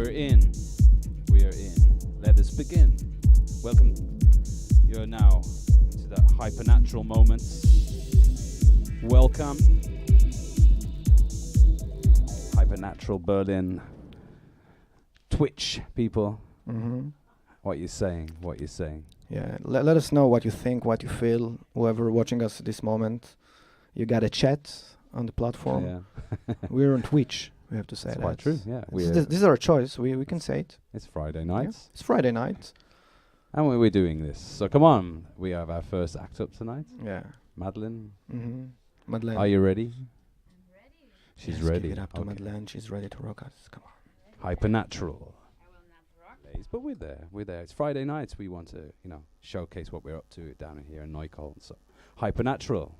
We're in. We are in. Let us begin. Welcome. You're now into the Hypernatural moments. Welcome. Hypernatural.Berlin. Twitch people. Mm-hmm. What you saying? What you saying? Yeah, let us know what you think, what you feel. Whoever watching us at this moment, you got a chat on the platform. Yeah. We're on Twitch. We have to say That's that. quite true. Yeah. This is our choice. We can say it. It's Friday Yeah. nights. It's Friday night. And we're doing this. So come on. We have our first act up tonight. Yeah. Madeline, Mm-hmm. Madeleine. are you ready? I'm ready. She's Yes, ready. Give it up to Okay. Madeleine. She's ready to rock us. Come on. Hypernatural. I will not rock. But we're there. We're there. It's Friday nights. We want to, showcase what we're up to down in here in Neukölln. So, Hypernatural.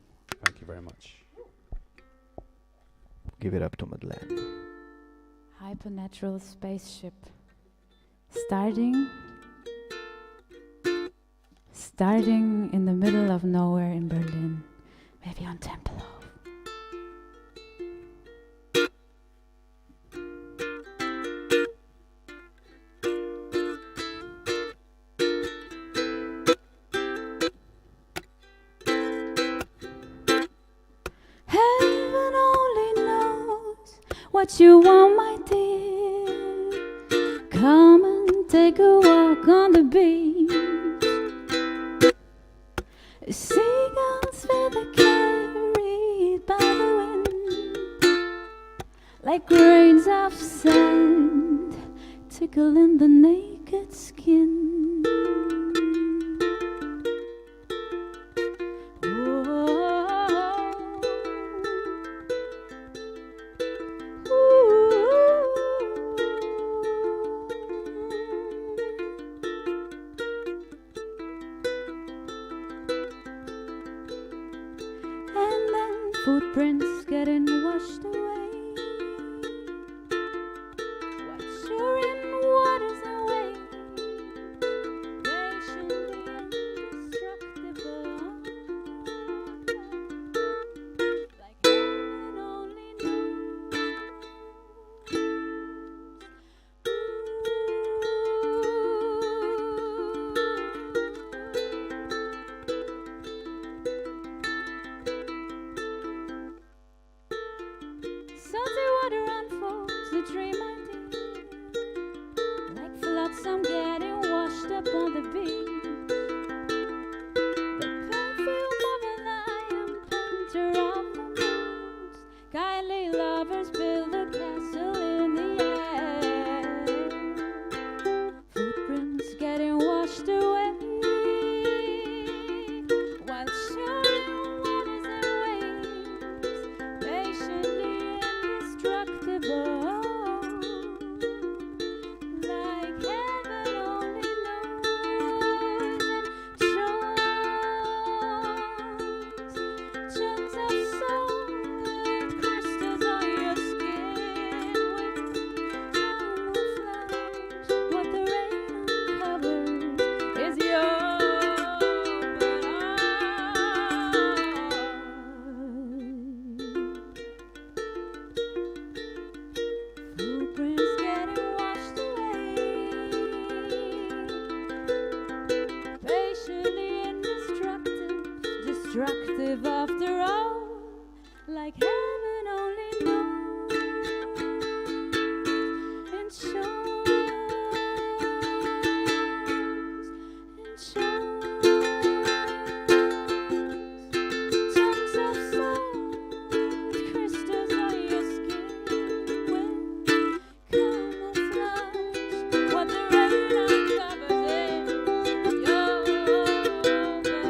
Thank you very much. Give it up to Madeleine. Hypernatural spaceship. Starting in the middle of nowhere in Berlin. Maybe on Tempelhof. Heaven only knows what you want, my dear. Come and take a walk on the beach. Seagulls feather carried by the wind, like grains of sand, tickling the naked skin. And then footprints getting washed away. Watch your in waters away. Patiently indestructible. Like heaven only knows. Salty water unfolds the dream idea, like flotsam getting washed up on the beach. The perfume of a lion, painter of the moods. Kindly lovers build a castle in the air. Footprints getting washed away, while showering waters and waves, patiently indestructible, like heaven only knows. And chunks of solid crystals on your skin will camouflage what the rain uncovers is your but footprints getting washed away, patiently destructive after all, like heaven only knows. And chunks of solid crystals on your skin will camouflage what the rain uncovers is your but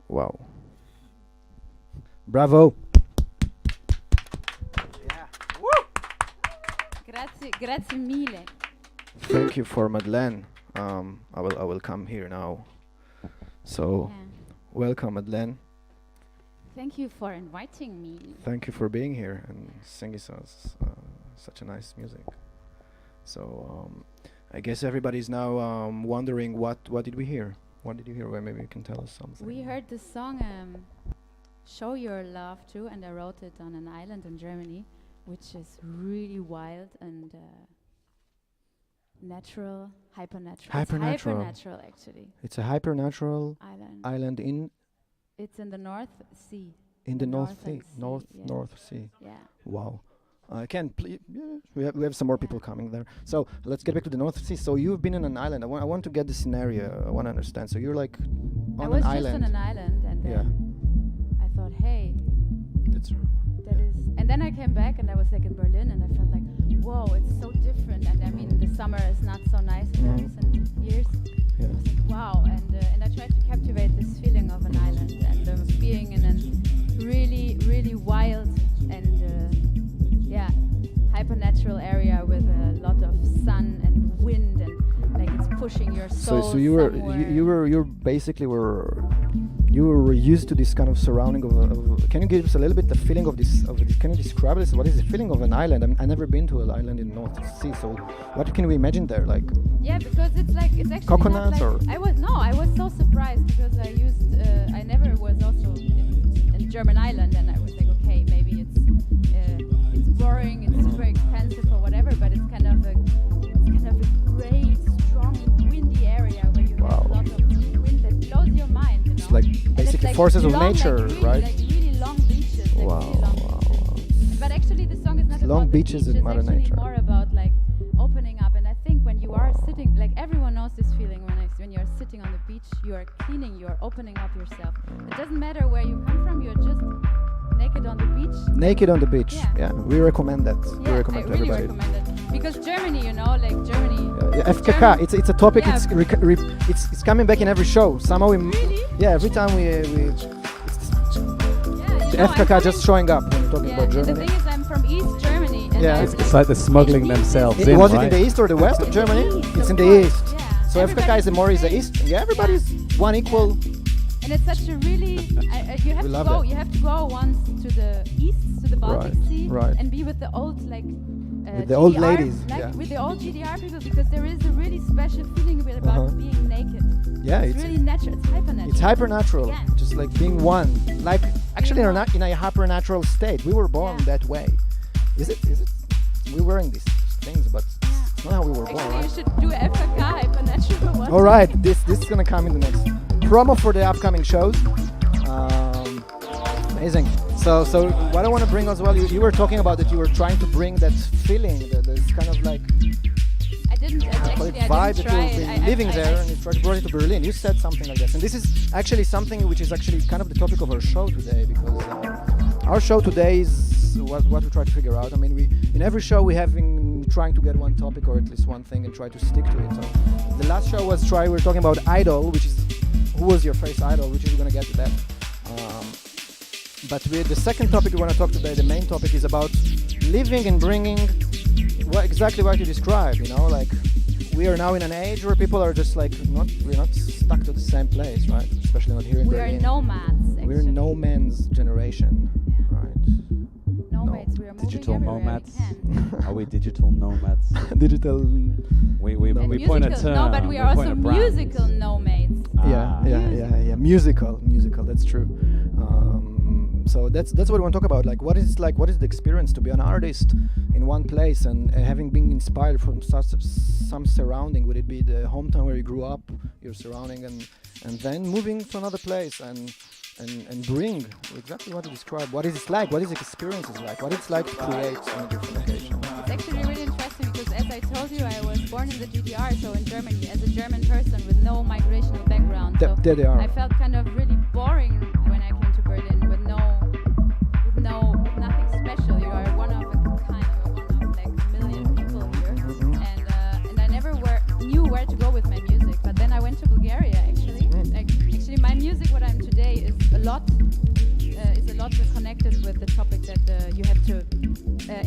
Wow. Bravo. Grazie mille. Thank you for Madeleine. I will come here now. So Yeah. welcome, Madeleine. Thank you for inviting me. Thank you for being here and singing us such a nice music. So I guess everybody's now wondering what did we hear? What did you hear? Well, maybe you can tell us something. We heard the song Show Your Love Too, and I wrote it on an island in Germany, which is really wild and natural, hypernatural. Hypernatural. It's hypernatural, actually. It's a hypernatural Island. island in It's in the North Sea. the North Northern Sea. Sea, yeah. North Sea. Yeah. Wow. I can please. Yeah, we have some more people coming there. So let's get back to the North Sea. So you've been on an island. I want to get the scenario. I want to understand. So you're like I on was an just island. on an island, and then I thought, hey, That's that is. And then I came back, and I was like in Berlin, and I felt like, whoa, it's so different. And I mean, the summer is not so nice in the recent years. Yeah. I was like, wow, and I tried to captivate this feeling of an island and being in a really, really wild and hypernatural area with a lot of sun and wind and like it's pushing your soul. So you were used to this kind of surrounding of can you give us a little bit the feeling of this can you describe this? What is the feeling of an island? I've never been to an island in North Sea, so what can we imagine there? Like because it's actually coconuts not like I was so surprised because I never was also in German island, and I was like, okay, maybe it's boring, it's super expensive or whatever, but it's kind of a great, strong, windy area where you have a lot of wind that blows your mind. You know? it's like basically forces of nature, right? Like really long beaches. But actually, the song is not long about beaches the beach. in Mother It's actually Nature. more about like opening up. And I think when you are sitting, like everyone knows this feeling when you're sitting on the beach, you are cleaning, you are opening up yourself. It doesn't matter where you come from, you're just naked on the beach. Naked on the beach. Yeah. We recommend that. Yeah, We recommend I to really everybody. recommend it. Because Germany, like Germany. FKK, it's a topic. Yeah. It's coming back in every show. Somehow Really? every time we Yeah, the FKK just showing up when we're talking about and the Germany. thing is, I'm from East Germany. And Yeah. It's like they're smuggling themselves in, Was it in right? the east or the west of Germany? It's in the east. Yeah. So FKK is more is the east. Yeah, everybody's one equal. And it's such a really, you have We to love go. it. You have to go once to the east, to the Baltic Right, Sea, right. and be with the old With the old GDR, ladies, like yeah. with the old GDR people, because there is a really special feeling about being naked. Yeah, it's really natural. It's hypernatural. It's hypernatural, Yeah. just like being one. Like actually, we're not in a hypernatural state. We were born Yeah. that way. Is it? We're wearing these things, but it's not how we were born. Actually, Right? you should do FKK hypernatural one. All right, this is gonna come in the next promo for the upcoming shows. Amazing. So what I want to bring as well, you were talking about that you were trying to bring that feeling, this kind of like I didn't vibe that try you've it. been living there, and you tried to bring it to Berlin. You said something like this, and this is actually something which is actually kind of the topic of our show today, because our show today is what we try to figure out. I mean, in every show we have been trying to get one topic or at least one thing and try to stick to it. So the last show we were talking about idol, which is who was your first idol, which is we're gonna get to that. But the second topic we want to talk today, the main topic, is about living and bringing exactly what you described. Like we are now in an age where people are just like we're not stuck to the same place, right? Especially not here in Berlin. We are nomads. Actually. We're no man's generation, Yeah. right? Nomads. We are moving Digital everywhere nomads. we can. Are we digital nomads? Digital. We And point a musical- term. No, but we are point also a brand. musical nomads. Yeah. Musical. That's true. So that's what we want to talk about. Like, what is the experience to be an artist in one place and having been inspired from some surrounding? Would it be the hometown where you grew up, your surrounding, and then moving to another place and bring exactly what you described? What is it like? What is the experience like? What it's like to create on a different location? It's actually really interesting because, as I told you, I was born in the GDR, so in Germany, as a German person with no migrational background. So There they are. I felt kind of really boring when I came to Berlin with nothing special. You are one of a kind. You're one of like a million people here, and I never knew where to go with my music. But then I went to Bulgaria. Actually, my music, what I'm today, is a lot connected with the topic that you have to.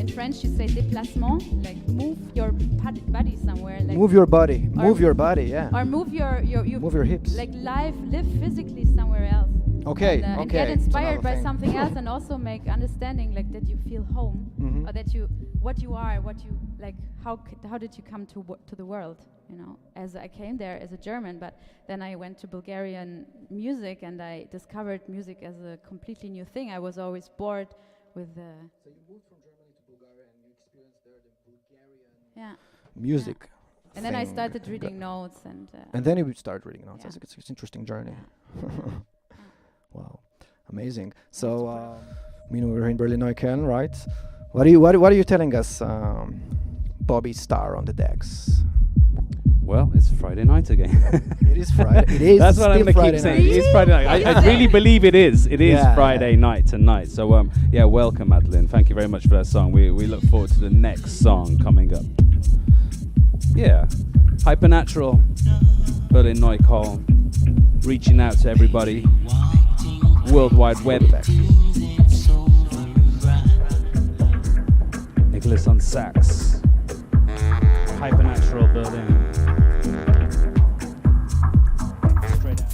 In French, you say déplacement, like move your body somewhere. Like Move your body. Yeah. or move your Move your hips. like live physically somewhere else. Okay, and okay. get It's inspired another by thing. something else, and also make understanding like that you feel home, Mhm. or that you what you are, what you like. How did you come to the world? You know, as I came there as a German, but then I went to Bulgarian music, and I discovered music as a completely new thing. I was always bored with the So you moved from Germany to Bulgaria and you experienced there the Bulgarian yeah. music. And then I thing. started reading notes and. And then you start reading notes. Yeah. I think it's an interesting journey. Yeah. Wow, amazing. So, we're in Berlin Neukölln, right? What are you telling us, Bobby Starr on the decks? Well, it's Friday night again. It is Friday. It is. That's what I'm still gonna Friday keep saying. night. It is Friday night. I really believe it is. It is Yeah. Friday night tonight. So yeah, welcome, Madeline. Thank you very much for that song. We look forward to the next song coming up. Yeah, Hypernatural.Berlin Neukölln, reaching out to everybody. World Wide Web. Nicholas on sax. Hypernatural.Berlin. Straight out.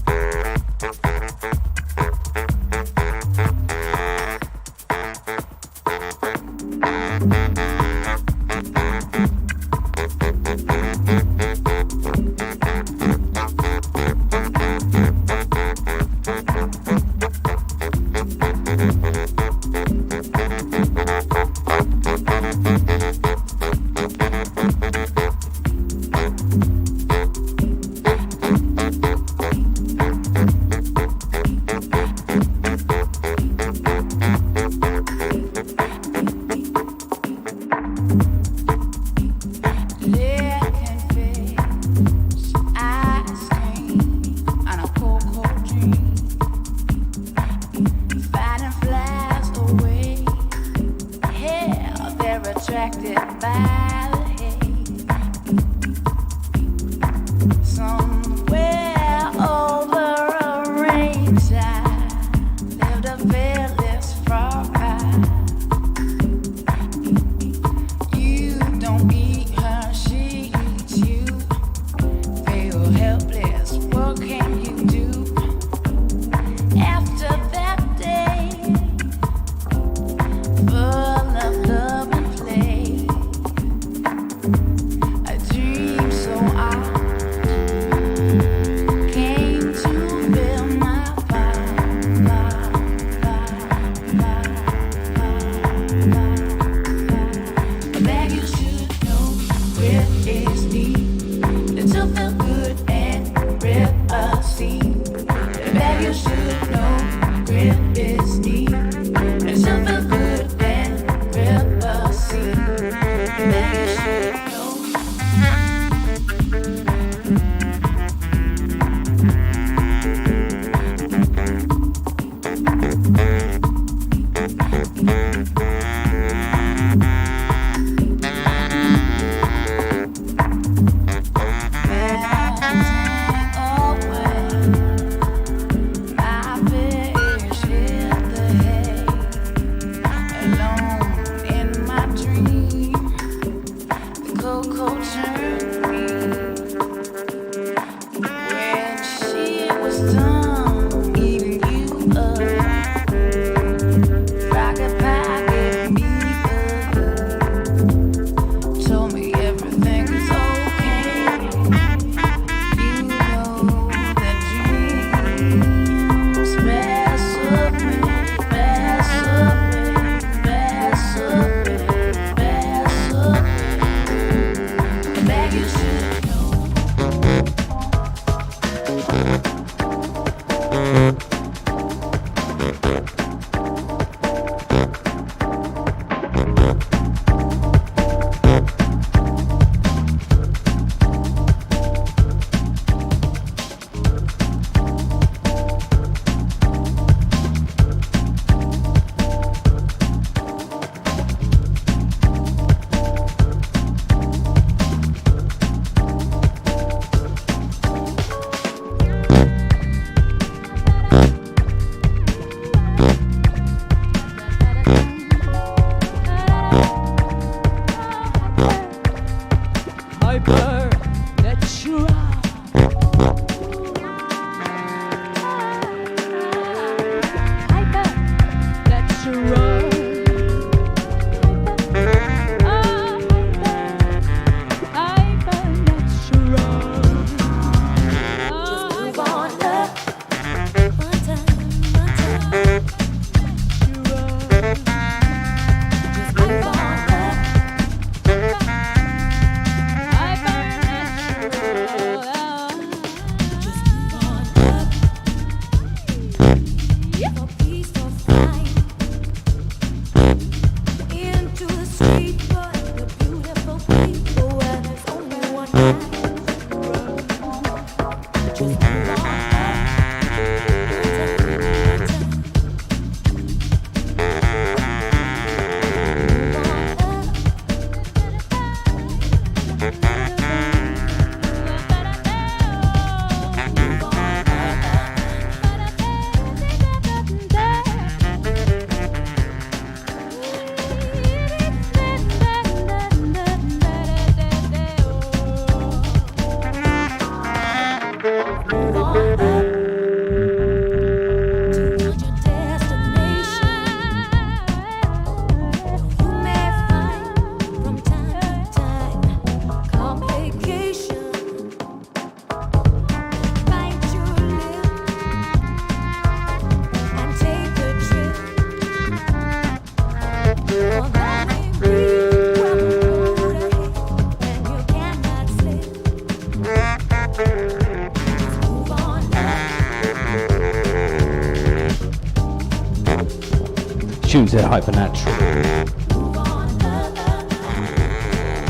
Tunes at Hypernatural.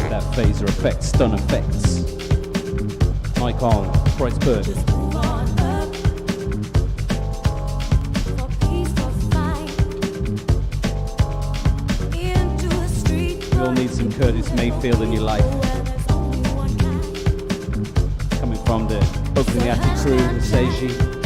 That phaser effect, stun effects. Mic on, Kreuzberg. You all need some Curtis Mayfield in your life. Coming from the opening act crew, the Seiji.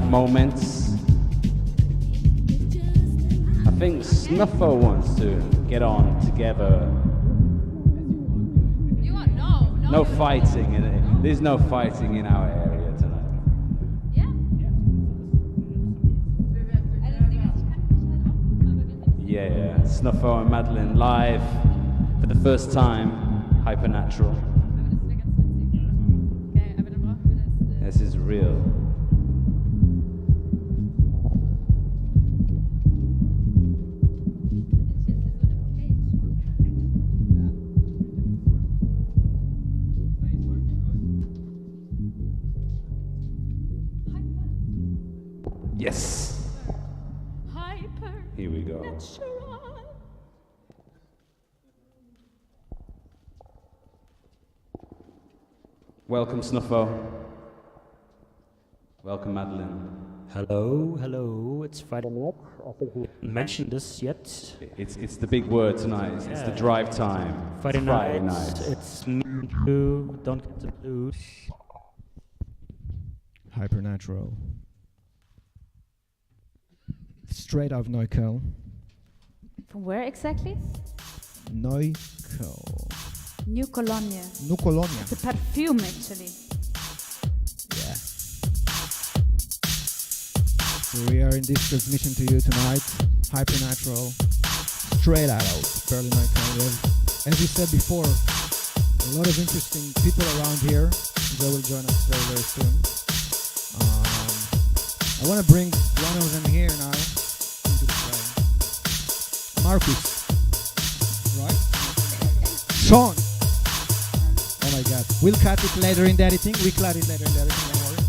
Moments. I think Snuffo wants to get on together. You want no fighting. There's no fighting in our area tonight. Yeah, Snuffo and Madeline live for the first time. Hypernatural. This is real. Yes. Here we go. Welcome, Snuffo. Welcome, Madeline. Hello. It's Friday night. I think we haven't mentioned this yet. It's the big word tonight. It's the drive time. Friday night. It's me and you. Don't get the blues. Hypernatural. Straight out of Neukölln. From where exactly? Neukölln. New Cologne. New Cologne. It's a perfume, actually. Yeah. So we are in this transmission to you tonight. Hypernatural. Straight out of Berlin, Neukölln. As we said before, a lot of interesting people around here. They will join us very, very soon. I want to bring one of them here now into the frame. Marcus. Right? Sean. Oh my god. We'll cut it later in the editing. We cut it later in the editing, don't worry.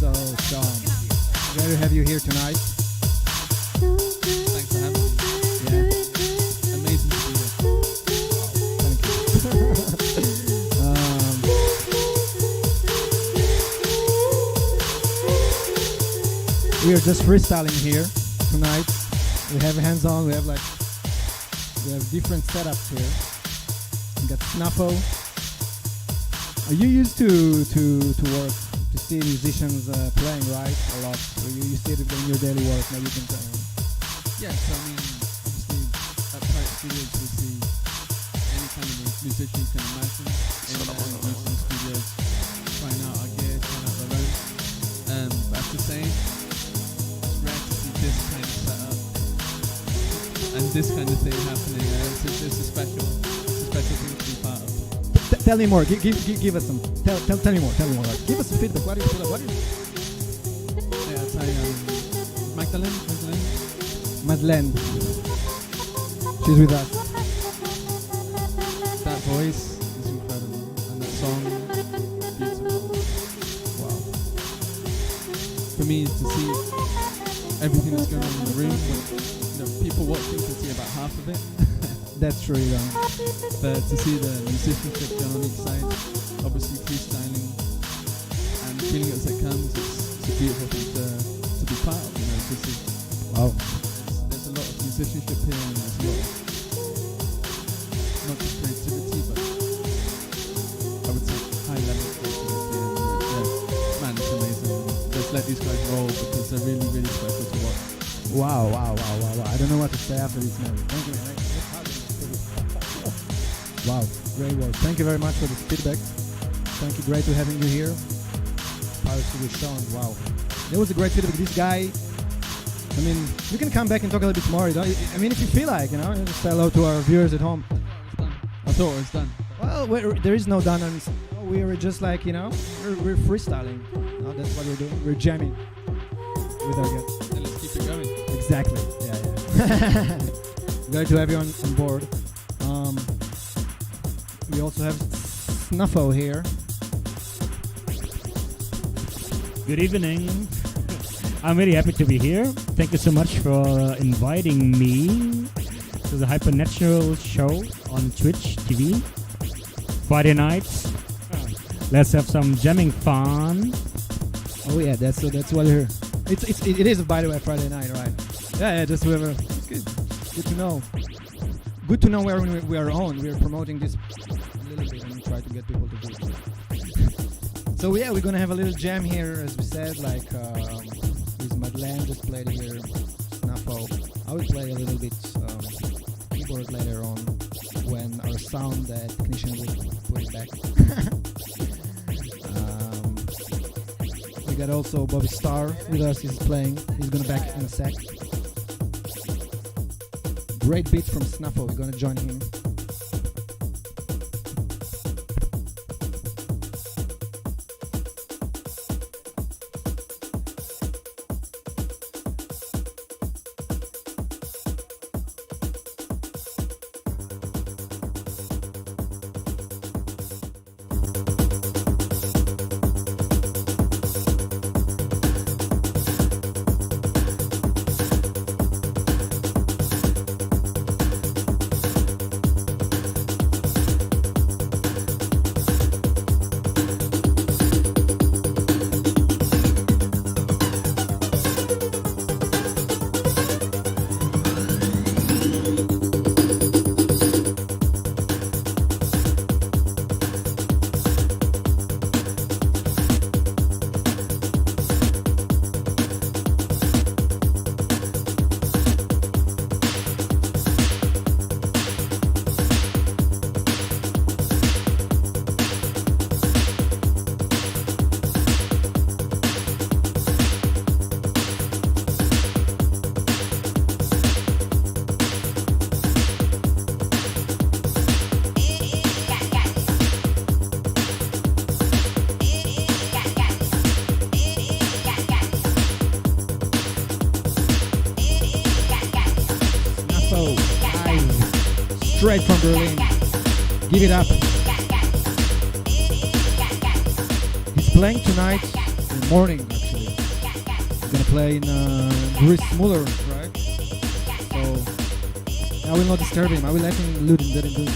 So, Sean, glad to have you here tonight. Thanks for having me. Yeah. Amazing to be here. Thank you. We are just freestyling here tonight. We have hands-on. We have different setups here. We got Snuffo. Are you used to work to see musicians playing, right? A lot. Or you see it in your daily work. Maybe you can tell me. Yeah, so I mean, obviously at Pirate Studios we see any kind of musician you can imagine in recent studios trying out our gear, trying out their own. But I have to say, it's rare to see this kind of setup and this kind of thing happening. It's a special thing to be part of. Tell me more. Give us some. Tell me more. Like, give us some feedback. What do you feel like? Yeah, I'll tell you. Magdalene. Madeleine. She's with us. That voice is incredible, and that song, beautiful. Wow. For me, to see everything that's going on in the room, people watching can see about half of it. That's true, yeah. But to see the musicianship go on each side, obviously freestyling, and feeling as it comes. It's a beautiful thing to be part of. You know, Wow. there's a lot of musicianship here, and there's a lot of not just creativity, but I would say high level creativity. And yeah, man, it's amazing. Let's let these guys roll because they're really, really special to watch. Wow. I don't know what to say after this, man. Thank you, man. Wow, great work. Thank you very much for this feedback. Thank you, great to having you here. Pirates to the Sound, wow. That was a great feedback. This guy, I mean, you can come back and talk a little bit more. I mean, if you feel like, you know, just say hello to our viewers at home. It's done. I thought it was done. Well, there is no done. And we are just like, you know, we're freestyling. No, that's what we're doing. We're jamming with our guests. And let's keep it going. Exactly. Yeah. Glad to have you on board. We also have Snuffo here. Good evening. I'm really happy to be here. Thank you so much for inviting me to the Hypernatural show on Twitch TV. Friday nights. Let's have some jamming fun. Oh yeah, that's what I heard. It is, by the way, Friday night, right? Yeah, just whoever. It's good. Good to know. Good to know where we are on. We are promoting this a little bit and try to get people to do it. So yeah, we're gonna have a little jam here, as we said, like with Madeleine just played here, Snuffo. I will play a little bit keyboard later on when our sound technician will put it back. We got also Bobby Starr with us. He's playing. He's gonna back in a sec. Great beat from Snuffo. We're gonna join him. Straight from Berlin. Give it up. He's playing tonight in the morning, actually. He's gonna play in Gris Muller, right? So I will not disturb him. I will let him let him do it.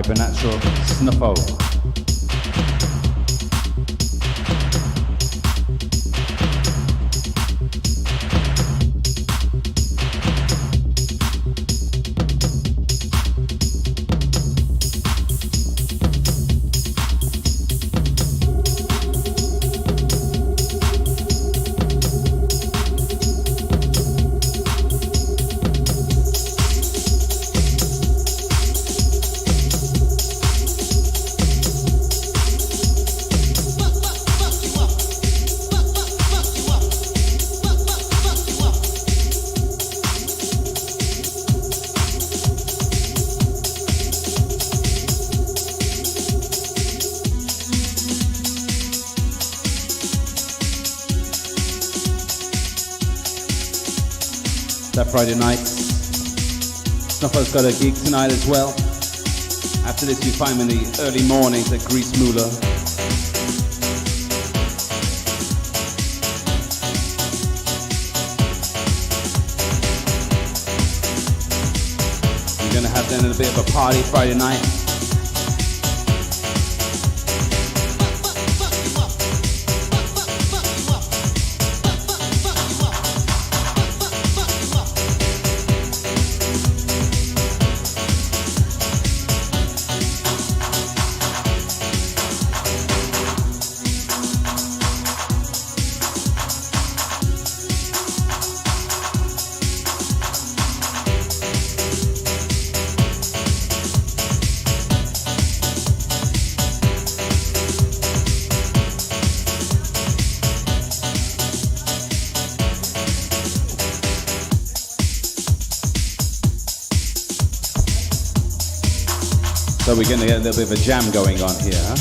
Hypernatural Snuffo. That Friday night. Snuffer's got a gig tonight as well. After this you find him in the early mornings at Grease Moolah. We're gonna have then a bit of a party Friday night. So we're going to get a little bit of a jam going on here, huh?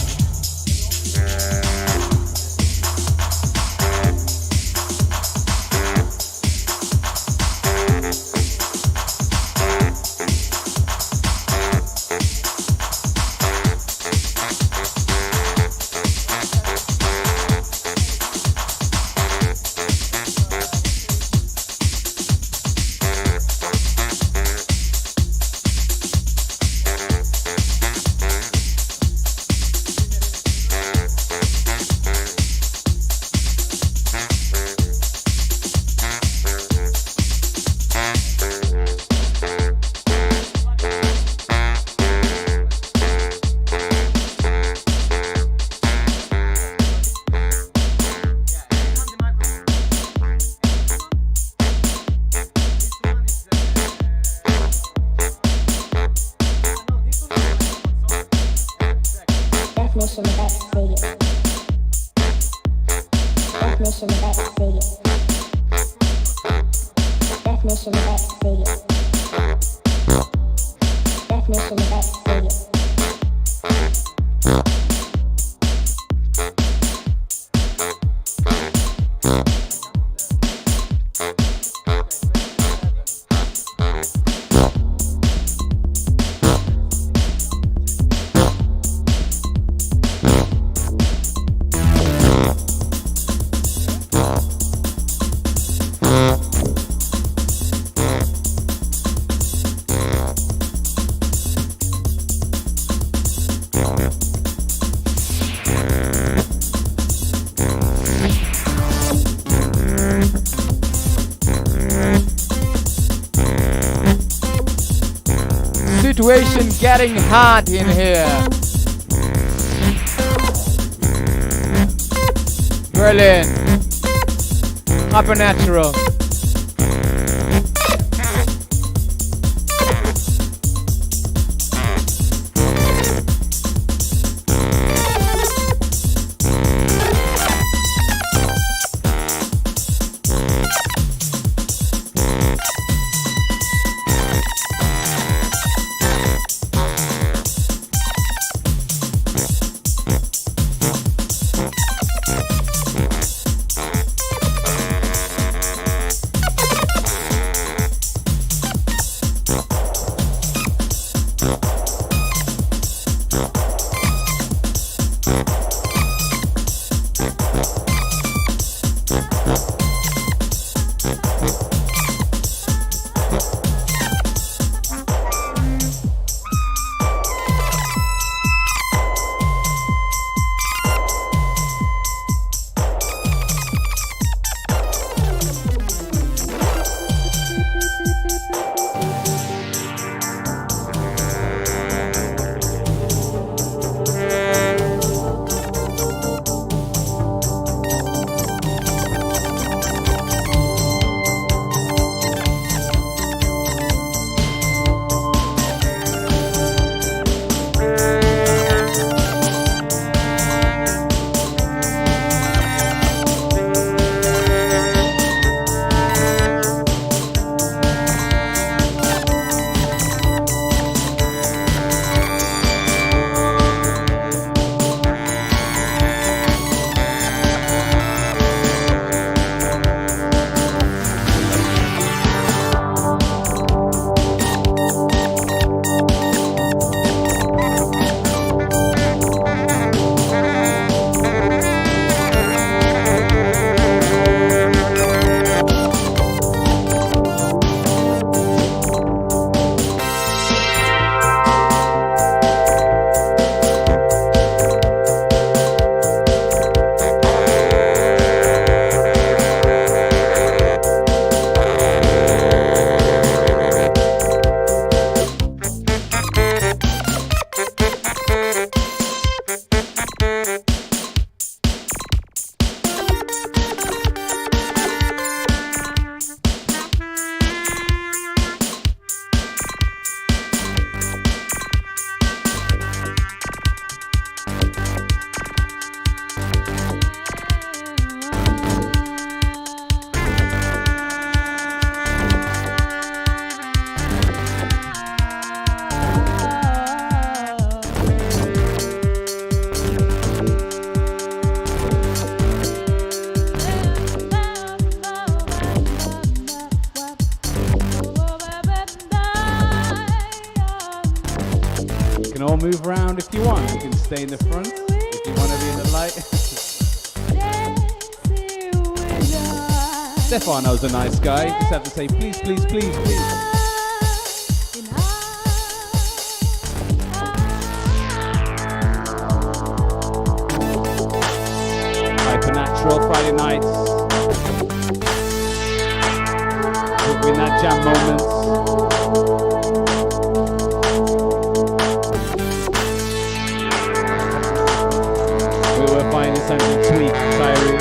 Situation getting hot in here. Berlin. Hypernatural. All move around if you want. You can stay in the front if you want to be in the light. Stefano's a nice guy. You just have to say please, please, please, please. Hypernatural Friday nights. We're in that jam moment. Something sweet, Tyree.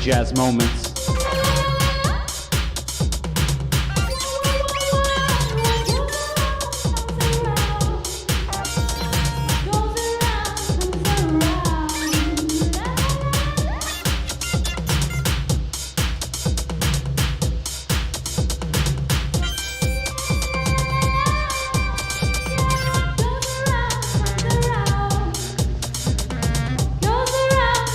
jazz moments. Goes around,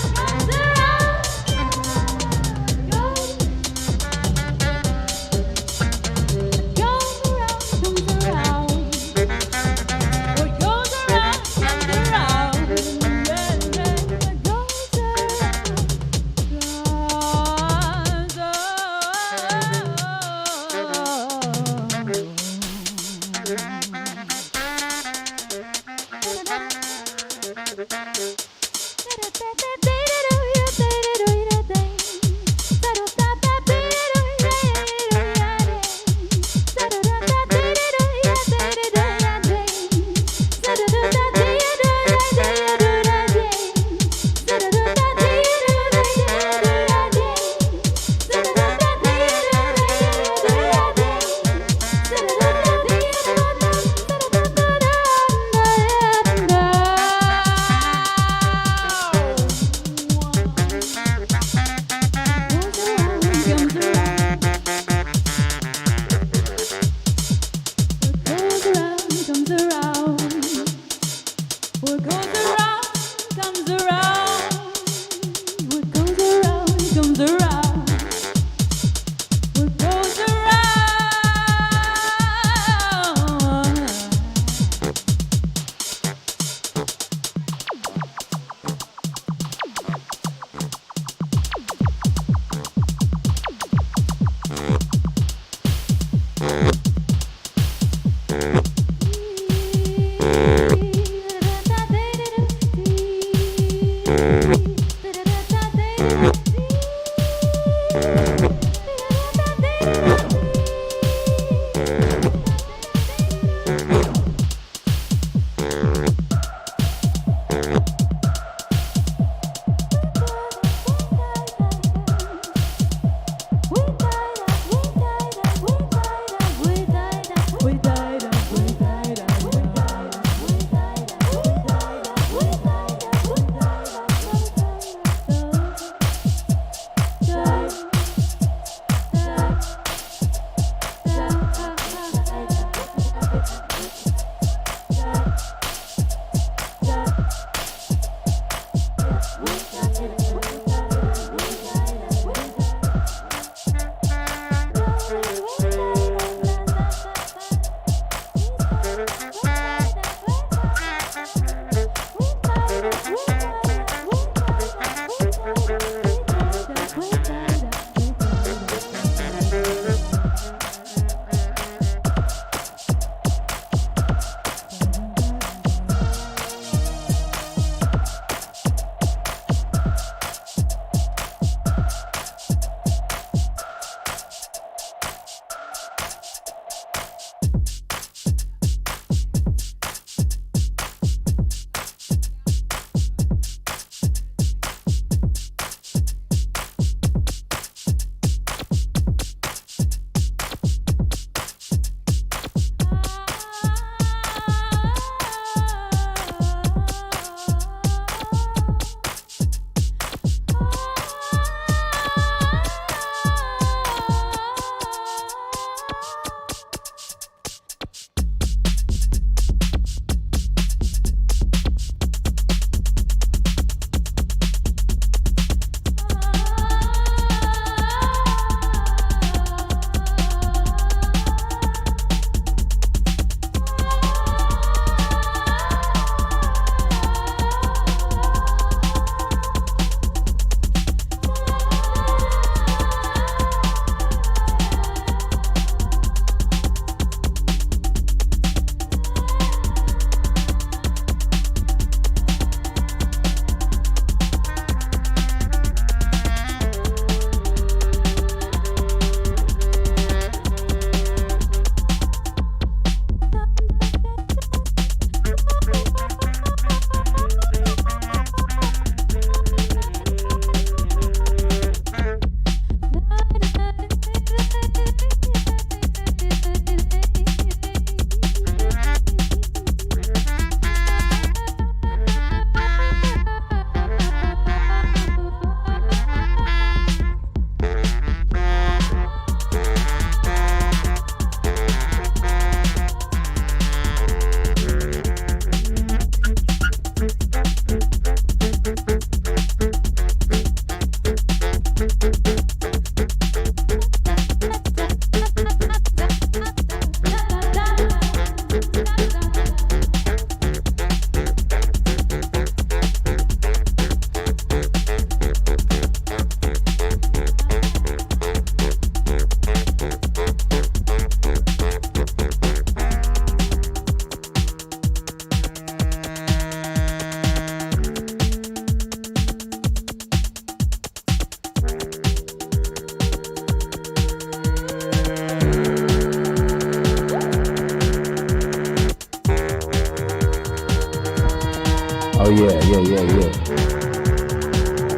Oh yeah, yeah.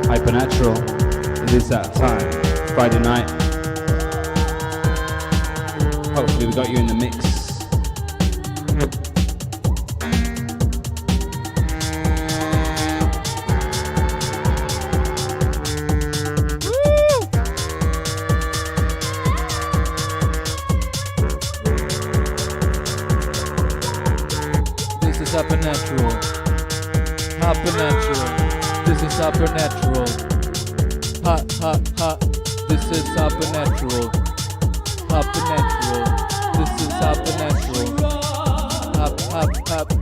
Hypernatural. It is that time. Friday night. Hopefully we got you in the mix. This is Hypernatural. This is Hypernatural. Ha. This is Hypernatural. This is Hypernatural. Hop. Hypernatural.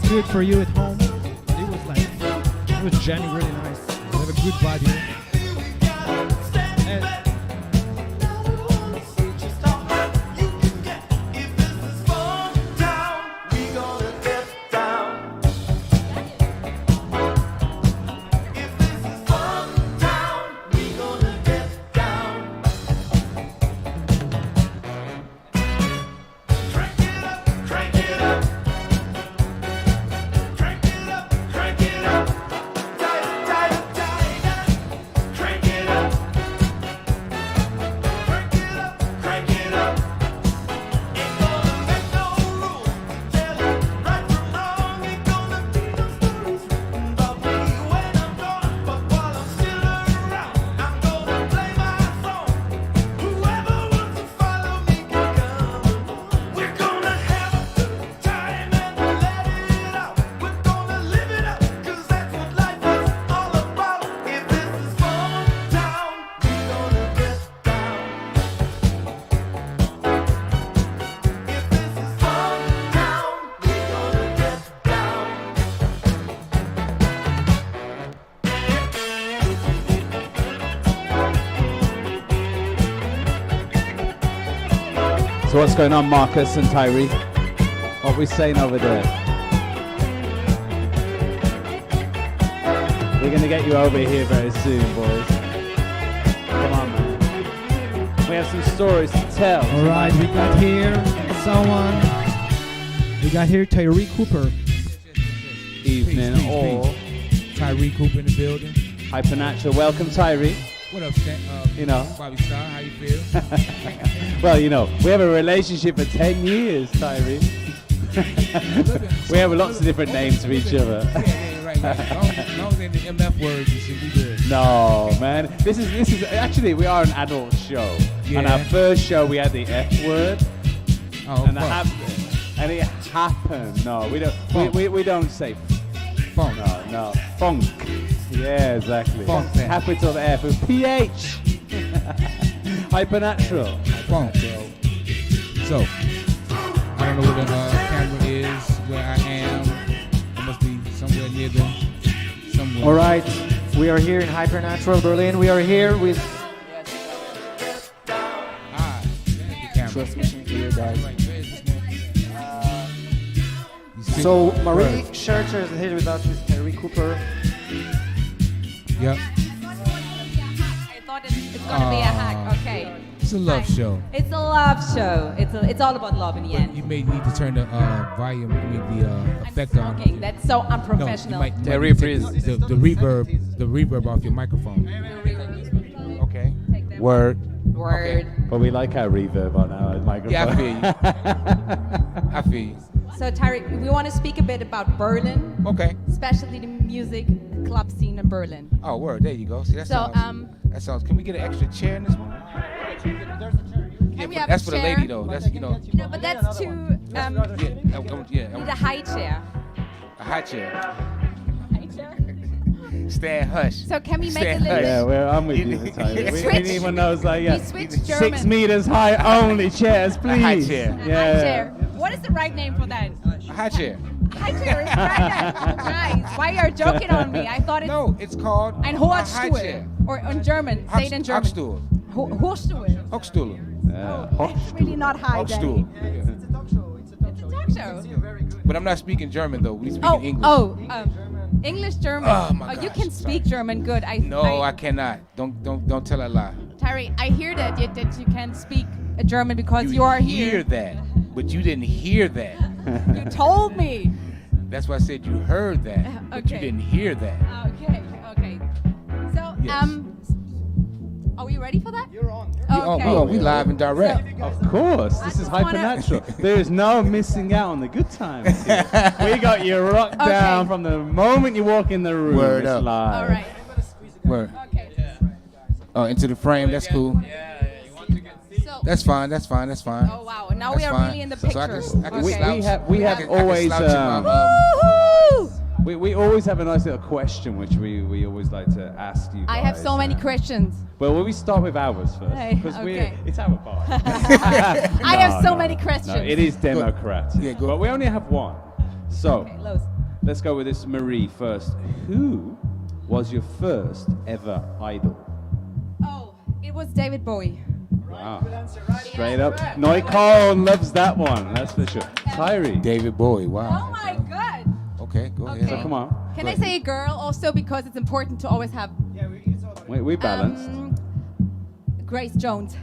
Good for you at home. It was jamming really nice. We have a good vibe here. So what's going on, Marcus and Tyree? What are we saying over there? We're going to get you over here very soon, boys. Come on, man. We have some stories to tell. All right, we got here someone. We got here Tyree Cooper. Evening Peace, all. Tyree Cooper in the building. Hypernatural. Welcome, Tyree. What up, Stan? You know. Bobby Star, how you feel? Well, you know, we have a relationship for 10 years, Tyree. We have lots of different names for each other. Yeah, right. Long as in the MF words, you should be good. No, man. This is actually, we are an adult show. Yeah. On our first show, we had the F word. Oh, And, fuck. and it happened. No, we don't. We don't say. Funk. No. Funk. Yeah, exactly. Funk. Capital F with PH. Hypernatural. Funk. So, I don't know where the camera is, where I am. It must be somewhere near the. Somewhere. All right, we are here in Hypernatural.Berlin. We are here with. Ah, there's the camera. Transmission here, guys. Right, where is this one? You see- So Marie Right. Schertzer is here with us with Tyree Cooper. Yep. I thought it's gonna be a hack. Okay. It's a love Fine. show. It's a love show. It's all about love in the But end. you may need to turn the volume, the effect on. Okay, that's so No, unprofessional. you might need to take the reverb off your microphone. Okay. Take that Word. word. But we like our reverb on our microphone. Yeah, I feel you. I feel you. So Tyree, we want to speak a bit about Berlin, Okay. especially the music club scene in Berlin. Oh, word. There you go. See, that So, sounds. That sounds. Can we get an extra chair in this one? Yeah, we but have that's a for the chair? lady though. That's No, but that's too. Yeah. Need a high chair. A high chair. High chair. Stand hush. So can we make Stand a little hush. Yeah, I'm with You- you, Tyree. We Switch. need one of those like, yeah, We switch 6 German. meters high only chairs, please. high chair. A Yeah. high chair. What is the right name for that? A high chair. High chair is right. Guys, why are you joking on me? I thought it's No, it's called ein a high Hochstuhl. chair. Or in German. Say it in German. Hochstuhl. Hochstuhl. Hochstuhl. It's really not high, Hochstuhl. Danny. It's a talk show. But I'm not speaking German though. We speak English. English, German. Oh, my You gosh, can speak German good. No, I cannot. Don't tell a lie. Tyree, I hear that you can speak German because you are hear here. that, but you didn't hear that. You told me. That's why I said you heard that, but you Okay. didn't hear that. Okay. So, Yes. are we ready for that? You're on. We live and direct. Of course, this is just wanna- Hypernatural. There is no missing out on the good times here. We got you rocked Okay. down from the moment you walk in the room. Word it's up. live. All right. Word. Okay. Oh, into the frame. That's cool. So, That's fine. That's fine. That's fine. oh wow, now That's we are fine. really in the So I picture. can- I can We slouch- have I can always slouch in my, Woohoo! we always have a nice little question which we always like to ask you. I have guys. so many questions. Well, we start with ours first Hey, because okay. it's our bar. I have so many questions. No, it is democratic. Yeah, go. But we only have one. So Okay, Los. let's go with this Marie first. Who was your first ever idol? Oh, it was David Bowie. Wow. Straight up. Neukoln loves that one, that's for sure. Tyree. David Bowie. Oh Wow. my God. Okay, go ahead. Okay. Come on. Can I say a girl also because it's important to always have We balanced. Grace Jones.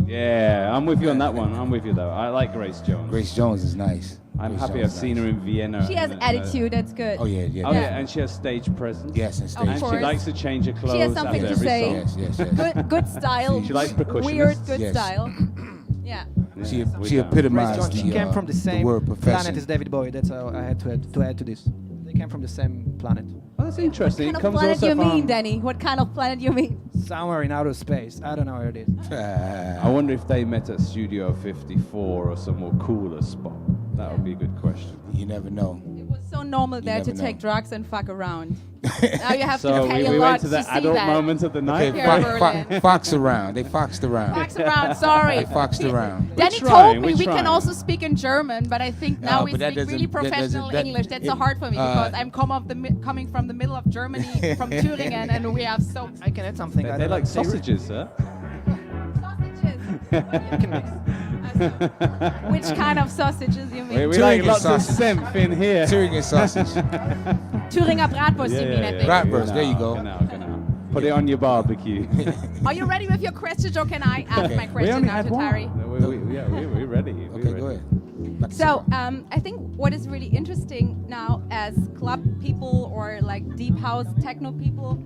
Yeah, I'm with you on that one. I'm with you though. I like Grace Jones. Grace Jones is nice. I'm Grace happy Jones I've is seen nice. her in Vienna. She has and, attitude. That's good. Oh yeah, yeah. Oh Yeah. yeah, and she has stage presence. Yes, and Of stage. And she course. likes to change her clothes. She has something after to every say. song. Yes, yes, yes. Good style. She likes percussionists. Weird, good Yes. style. Yeah. She Yeah, we she don't. Grace epitomized Jones, she the, came from the same word planet profession. as David Bowie. That's how I had to add to this. They came from the same planet. Oh, that's interesting. What It kind of comes planet also you mean, from. Danny? What kind of planet you mean? Somewhere in outer space. I don't know where it is. I wonder if they met at Studio 54 or some more cooler spot. That would be a good question. You never know. It was so normal there to never know. take drugs and fuck around. Now you have So to pay we a lot went to the see adult that. moment of the night. Okay, Here in Berlin. fox around. They foxed around. Fox around, sorry. They foxed around. Danny trying, told me we're we trying. can also speak in German, but I think now No, we but that speak really doesn't- that professional doesn't- that- English. That's so it- hard for me because I'm coming from the middle of Germany, from Thüringen, and we have so I can add something. They like sausages, sir. sausages. Which kind of sausages you mean? We like Thüringen lots of sausage. senf in here. Thüringen sausage. Thüringer Bratwurst, you mean, I think. Bratwurst, there you go. Genau. Put it on your barbecue. Are you ready with your questions, or can I ask Okay. my We question only now had to one. Tyree? We're ready. We're Okay, ready. go ahead. So I think what is really interesting now as club people or like deep house techno people,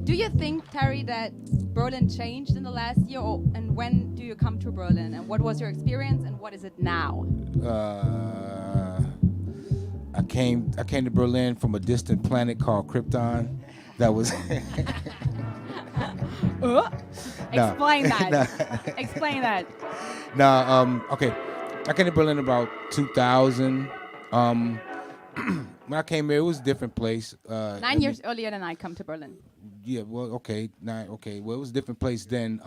do you think, Tyree, that Berlin changed in the last year, and when do you come to Berlin, and what was your experience, and what is it now? I came to Berlin from a distant planet called Krypton. That was Explain that. Explain that. Okay. I came to Berlin about 2000. When I came here, it was a different place. 9 years earlier than I come to Berlin. Yeah, well, okay, well, it was a different place then.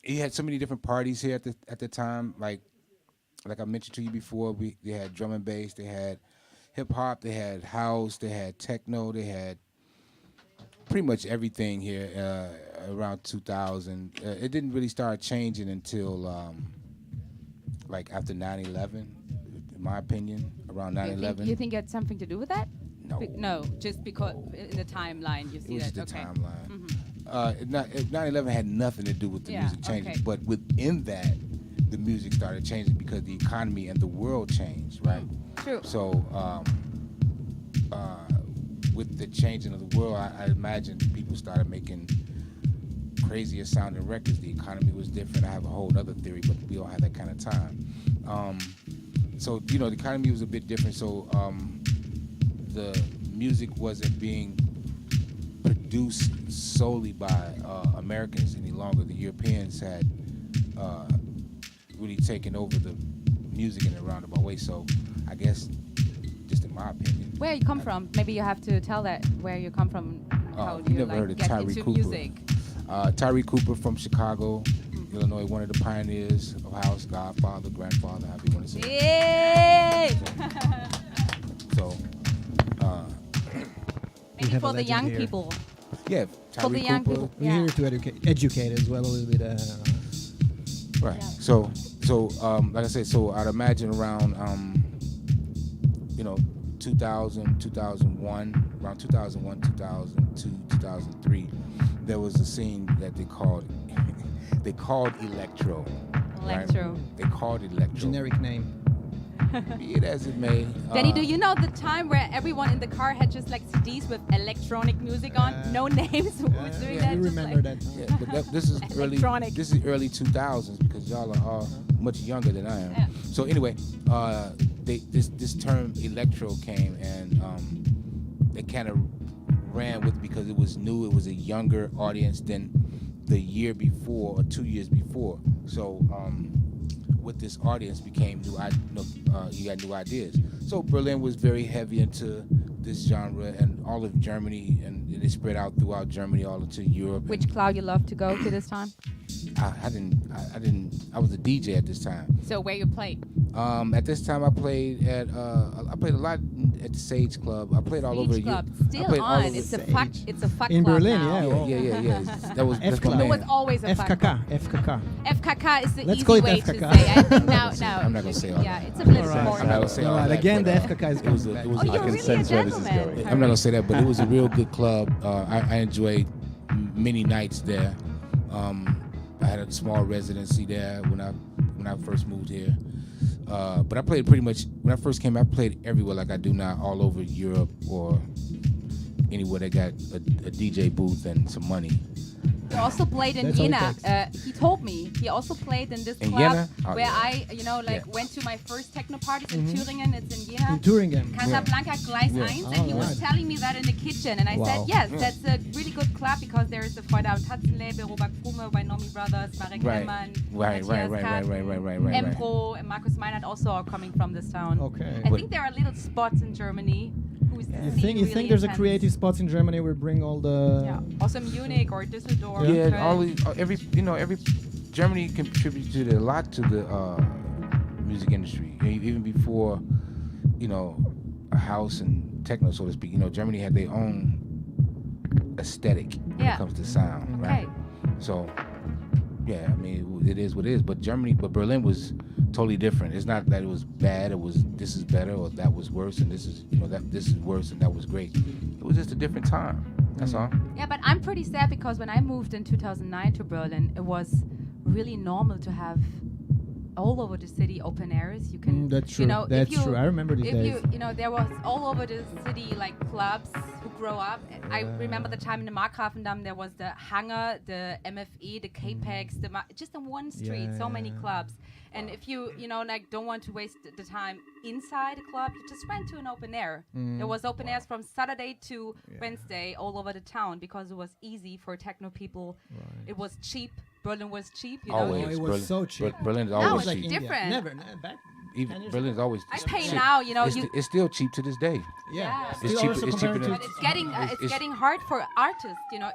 You had so many different parties here at the time. Like I mentioned to you before, they had drum and bass, they had hip hop, they had house, they had techno, they had pretty much everything here around 2000. It didn't really start changing until like after 9/11, in my opinion, around 9/11. You think it had something to do with that? No. No, just because in the timeline you see It was that. the Okay. timeline. 9/11 had nothing to do with the Yeah, music changing, okay. but within that, the music started changing because the economy and the world changed, right? True. So, with the changing of the world, I imagine people started making crazier sounding records. The economy was different. I have a whole other theory, but we don't have that kind of time. So, the economy was a bit different. So, the music wasn't being produced solely by Americans any longer. The Europeans had really taken over the music in a roundabout way. So I guess, just in my opinion. Where you come from? Maybe you have to tell that where you come from. How You do you never heard of get Tyree into Cooper. music? Tyree Cooper from Chicago, Illinois, one of the pioneers of house, godfather, grandfather, however you want to say it. Yay! So, Maybe have a for the legend young here. people. yeah, For Tyree the young Cooper. people. We're here to educate as well a little bit. Right. Yeah. So, like I said, so I'd imagine around, 2000, 2001, around 2001, 2002, 2003, there was a scene that they called electro. Electro. Right? They called it electro. Generic name. Be it as it may. Danny, do you know the time where everyone in the car had just like CDs with electronic music on? No names? Who was doing that? You Just remember like- that? Yeah, but this is early. Electronic. This is early 2000s because y'all are all much younger than I am. Yeah. So anyway, this term electro came and they kind of ran with it because it was new. It was a younger audience than the year before or 2 years before. So with this audience became you got new ideas. So Berlin was very heavy into this genre, and all of Germany, and it spread out throughout Germany, all into Europe. Which club you love to go to this time? I didn't. I was a DJ at this time. So where you played? At this time, I played at. I played a lot at the Sage Club. I played all over Beach Club. Europe. I Still played all on. over- It's a fuck. It's a fuck In club Berlin, now. yeah. Yeah. That was F that's my Club. It was man. always a fuck club. FKK. FKK is the Let's easy call it way FKK. to say. I think now. I'm not gonna say all Yeah, that. it's a bit Alright. more. I'm not gonna say all Alright, that. again, but, the FKK is it was coming a- back. it was Oh, a- you're I can really a sense where this is gentleman. going. I'm not gonna say that, but it was a real good club. I enjoyed many nights there. I had a small residency there when I first moved here. But I played pretty much when I first came. I played everywhere like I do now, all over Europe or anywhere that got a DJ booth and some money. He also played in That's all it Jena. He told me he also played in this In club Jena? Oh, where yeah. I, Yeah. went to my first techno parties in Thüringen. It's in Jena. In Thüringen. Casablanca Gleis Yeah. 1, and he was Alright. telling me that in the kitchen, and I Wow. said, yes, Yeah. that's a really good club because there is the Freude am Tanzen-Label, Robert Krume by Nomi Brothers, Marek Right. Hellmann, Right. Empro, and Markus Meinert also are coming from this town. Okay. I think there are little spots in Germany whose You scene think really there's a intense. creative spots in Germany where bring all the Yeah, also Munich or Düsseldorf. Yeah, Köln. every Germany contributed a lot to the music industry. Even before, house and techno, so to speak. Germany had their own aesthetic when Yeah. it comes to sound, Okay. right? So, yeah, I mean, it is what it is. But Berlin was totally different. It's not that it was bad. It was this is better or that was worse and this is this is worse and that was great. It was just a different time. That's all. Yeah, but I'm pretty sad because when I moved in 2009 to Berlin, it was really normal to have all over the city open airs. You can, that's true. you know, That's if you, true. I remember these if days. you know, there was all over the city like clubs who grow up. I remember the time in the Markgrafendam there was the Hangar, the MFE, the K-Pex, just on one street, so many clubs. And if you like don't want to waste the time inside a club, you just went to an open air. There was open airs from Saturday to Wednesday all over the town because it was easy for techno people. It was cheap. Berlin was cheap. You know? Always. it was so cheap. Berlin is Now always it's cheap. like different. Never. Back. Even Berlin is always. I pay cheap. now. You know, It's still cheap to this day. Yeah. It's Still cheaper. also It's cheaper compared than. but it's getting hard for artists. You know,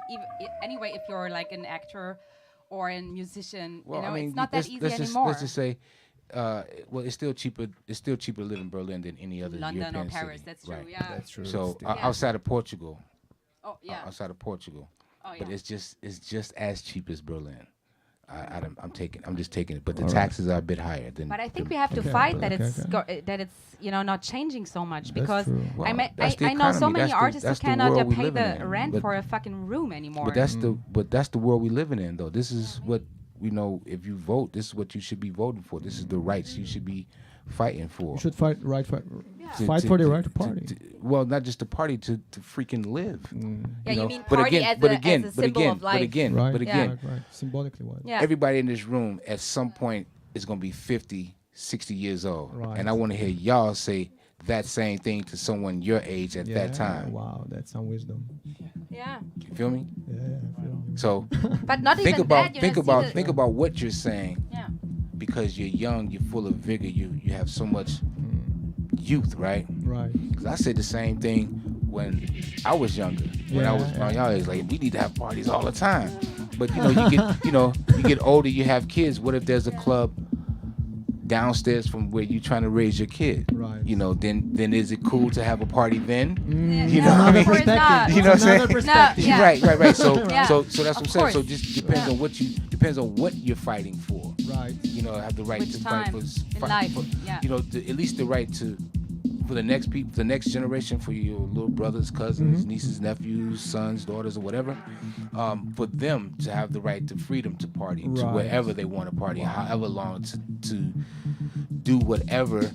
anyway, if you're like an actor or a musician, Well, you know, I mean, it's not that easy anymore. Let's anymore. just say, well, it's still cheaper. It's still cheaper to live in Berlin than any other London European or Paris. city. That's true. Right. Yeah. That's true. So Yeah. outside of Portugal, Oh yeah. outside of Portugal, Oh yeah. but it's just as cheap as Berlin. I'm just taking it, but the taxes are a bit higher than. But I think we have to Okay, fight okay, that it's okay. that it's not changing so much That's because true. Well, I that's the know so economy. many artists who That's the cannot world we pay living the in. rent But- for a fucking room anymore. But that's the world we living in, though. This is what if you vote, this is what you should be voting for. This is the rights you should be fighting for. You should fight To- for the to- right to party. well, not just to party, to freaking live. Yeah, you know? mean But party again, as but a- again, as a but symbol again, of life. but again, Right. but Yeah. again, Right. Symbolically wise. Yeah. everybody in this room at some point is gonna be 50, 60 years old, Right. and I want to hear y'all say that same thing to someone your age at that time. Wow, that's some wisdom. Yeah. You feel me? Yeah, I feel you. So But not think even about that. think about what you're saying. Yeah. Because you're young, you're full of vigor, you have so much youth, right? Right. Because I said the same thing when I was younger. When I was Yeah. around y'all age, like we need to have parties all the time. But you get you get older, you have kids. What if there's a club downstairs from where you're trying to raise your kid? Right. Then is it cool to have a party then? You know what I mean? Of course not. You know what I'm saying? Another perspective. Yeah. Right. So Yeah. so that's what I'm Of saying. So course. just depends on what you're fighting for. Right. Have the right Which to time fight for in fight life, for, yeah. at least the right to for the next people, the next generation, for your little brothers, cousins, nieces, nephews, sons, daughters, or whatever, for them to have the right to freedom to party to Right. wherever they want to party, however long to do whatever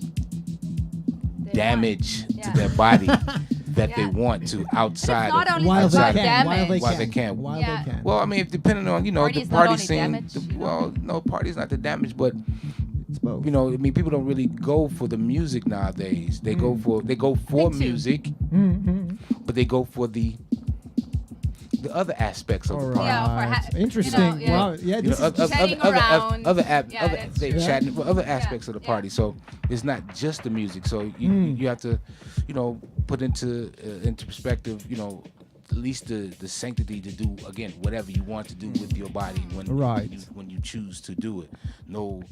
damage to Yeah. their body that they Yeah. want to outside. It's not of, only While they outside can. of- While they While can. they can. While Yeah. they can. Well, I mean, if depending on Party's the not party only scene. damage, you know? Well, no, party's not the damage, but It's both. I mean, people don't really go for the music nowadays. They go for Me too. music, Mm-hmm. but they go for the other aspects of All the party. Yeah, for right. Interesting. yeah. Wow. Yeah. You know, This is Chatting around. other Yeah, other that's they true. chatting for other Yeah. aspects of the Yeah. party. So it's not just the music. So you have to, put into perspective, at least the sanctity to do again whatever you want to do with your body Right. when you choose to do it. No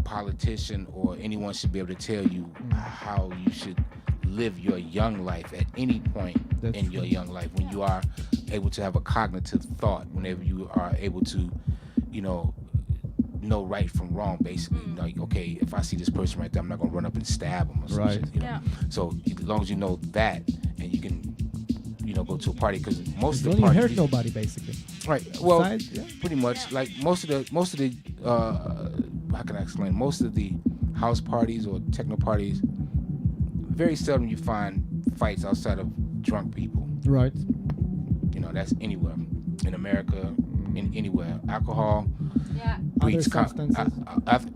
politician or anyone should be able to tell you how you should live your young life at any point That's in your true. young life when you are able to have a cognitive thought, whenever you are able to know right from wrong, basically. Like, okay, if I see this person right there, I'm not gonna run up and stab him or some Right. shit, Yeah. So as long as you know that, and you can go to a party, because most of Don't the even hurt parties, nobody, basically. right? Well, Besides, yeah. pretty much. Like most of the how can I explain? Most of the house parties or techno parties, very seldom you find fights outside of drunk people. Right. That's anywhere in America, in anywhere. Alcohol Yeah. breeds Other substances.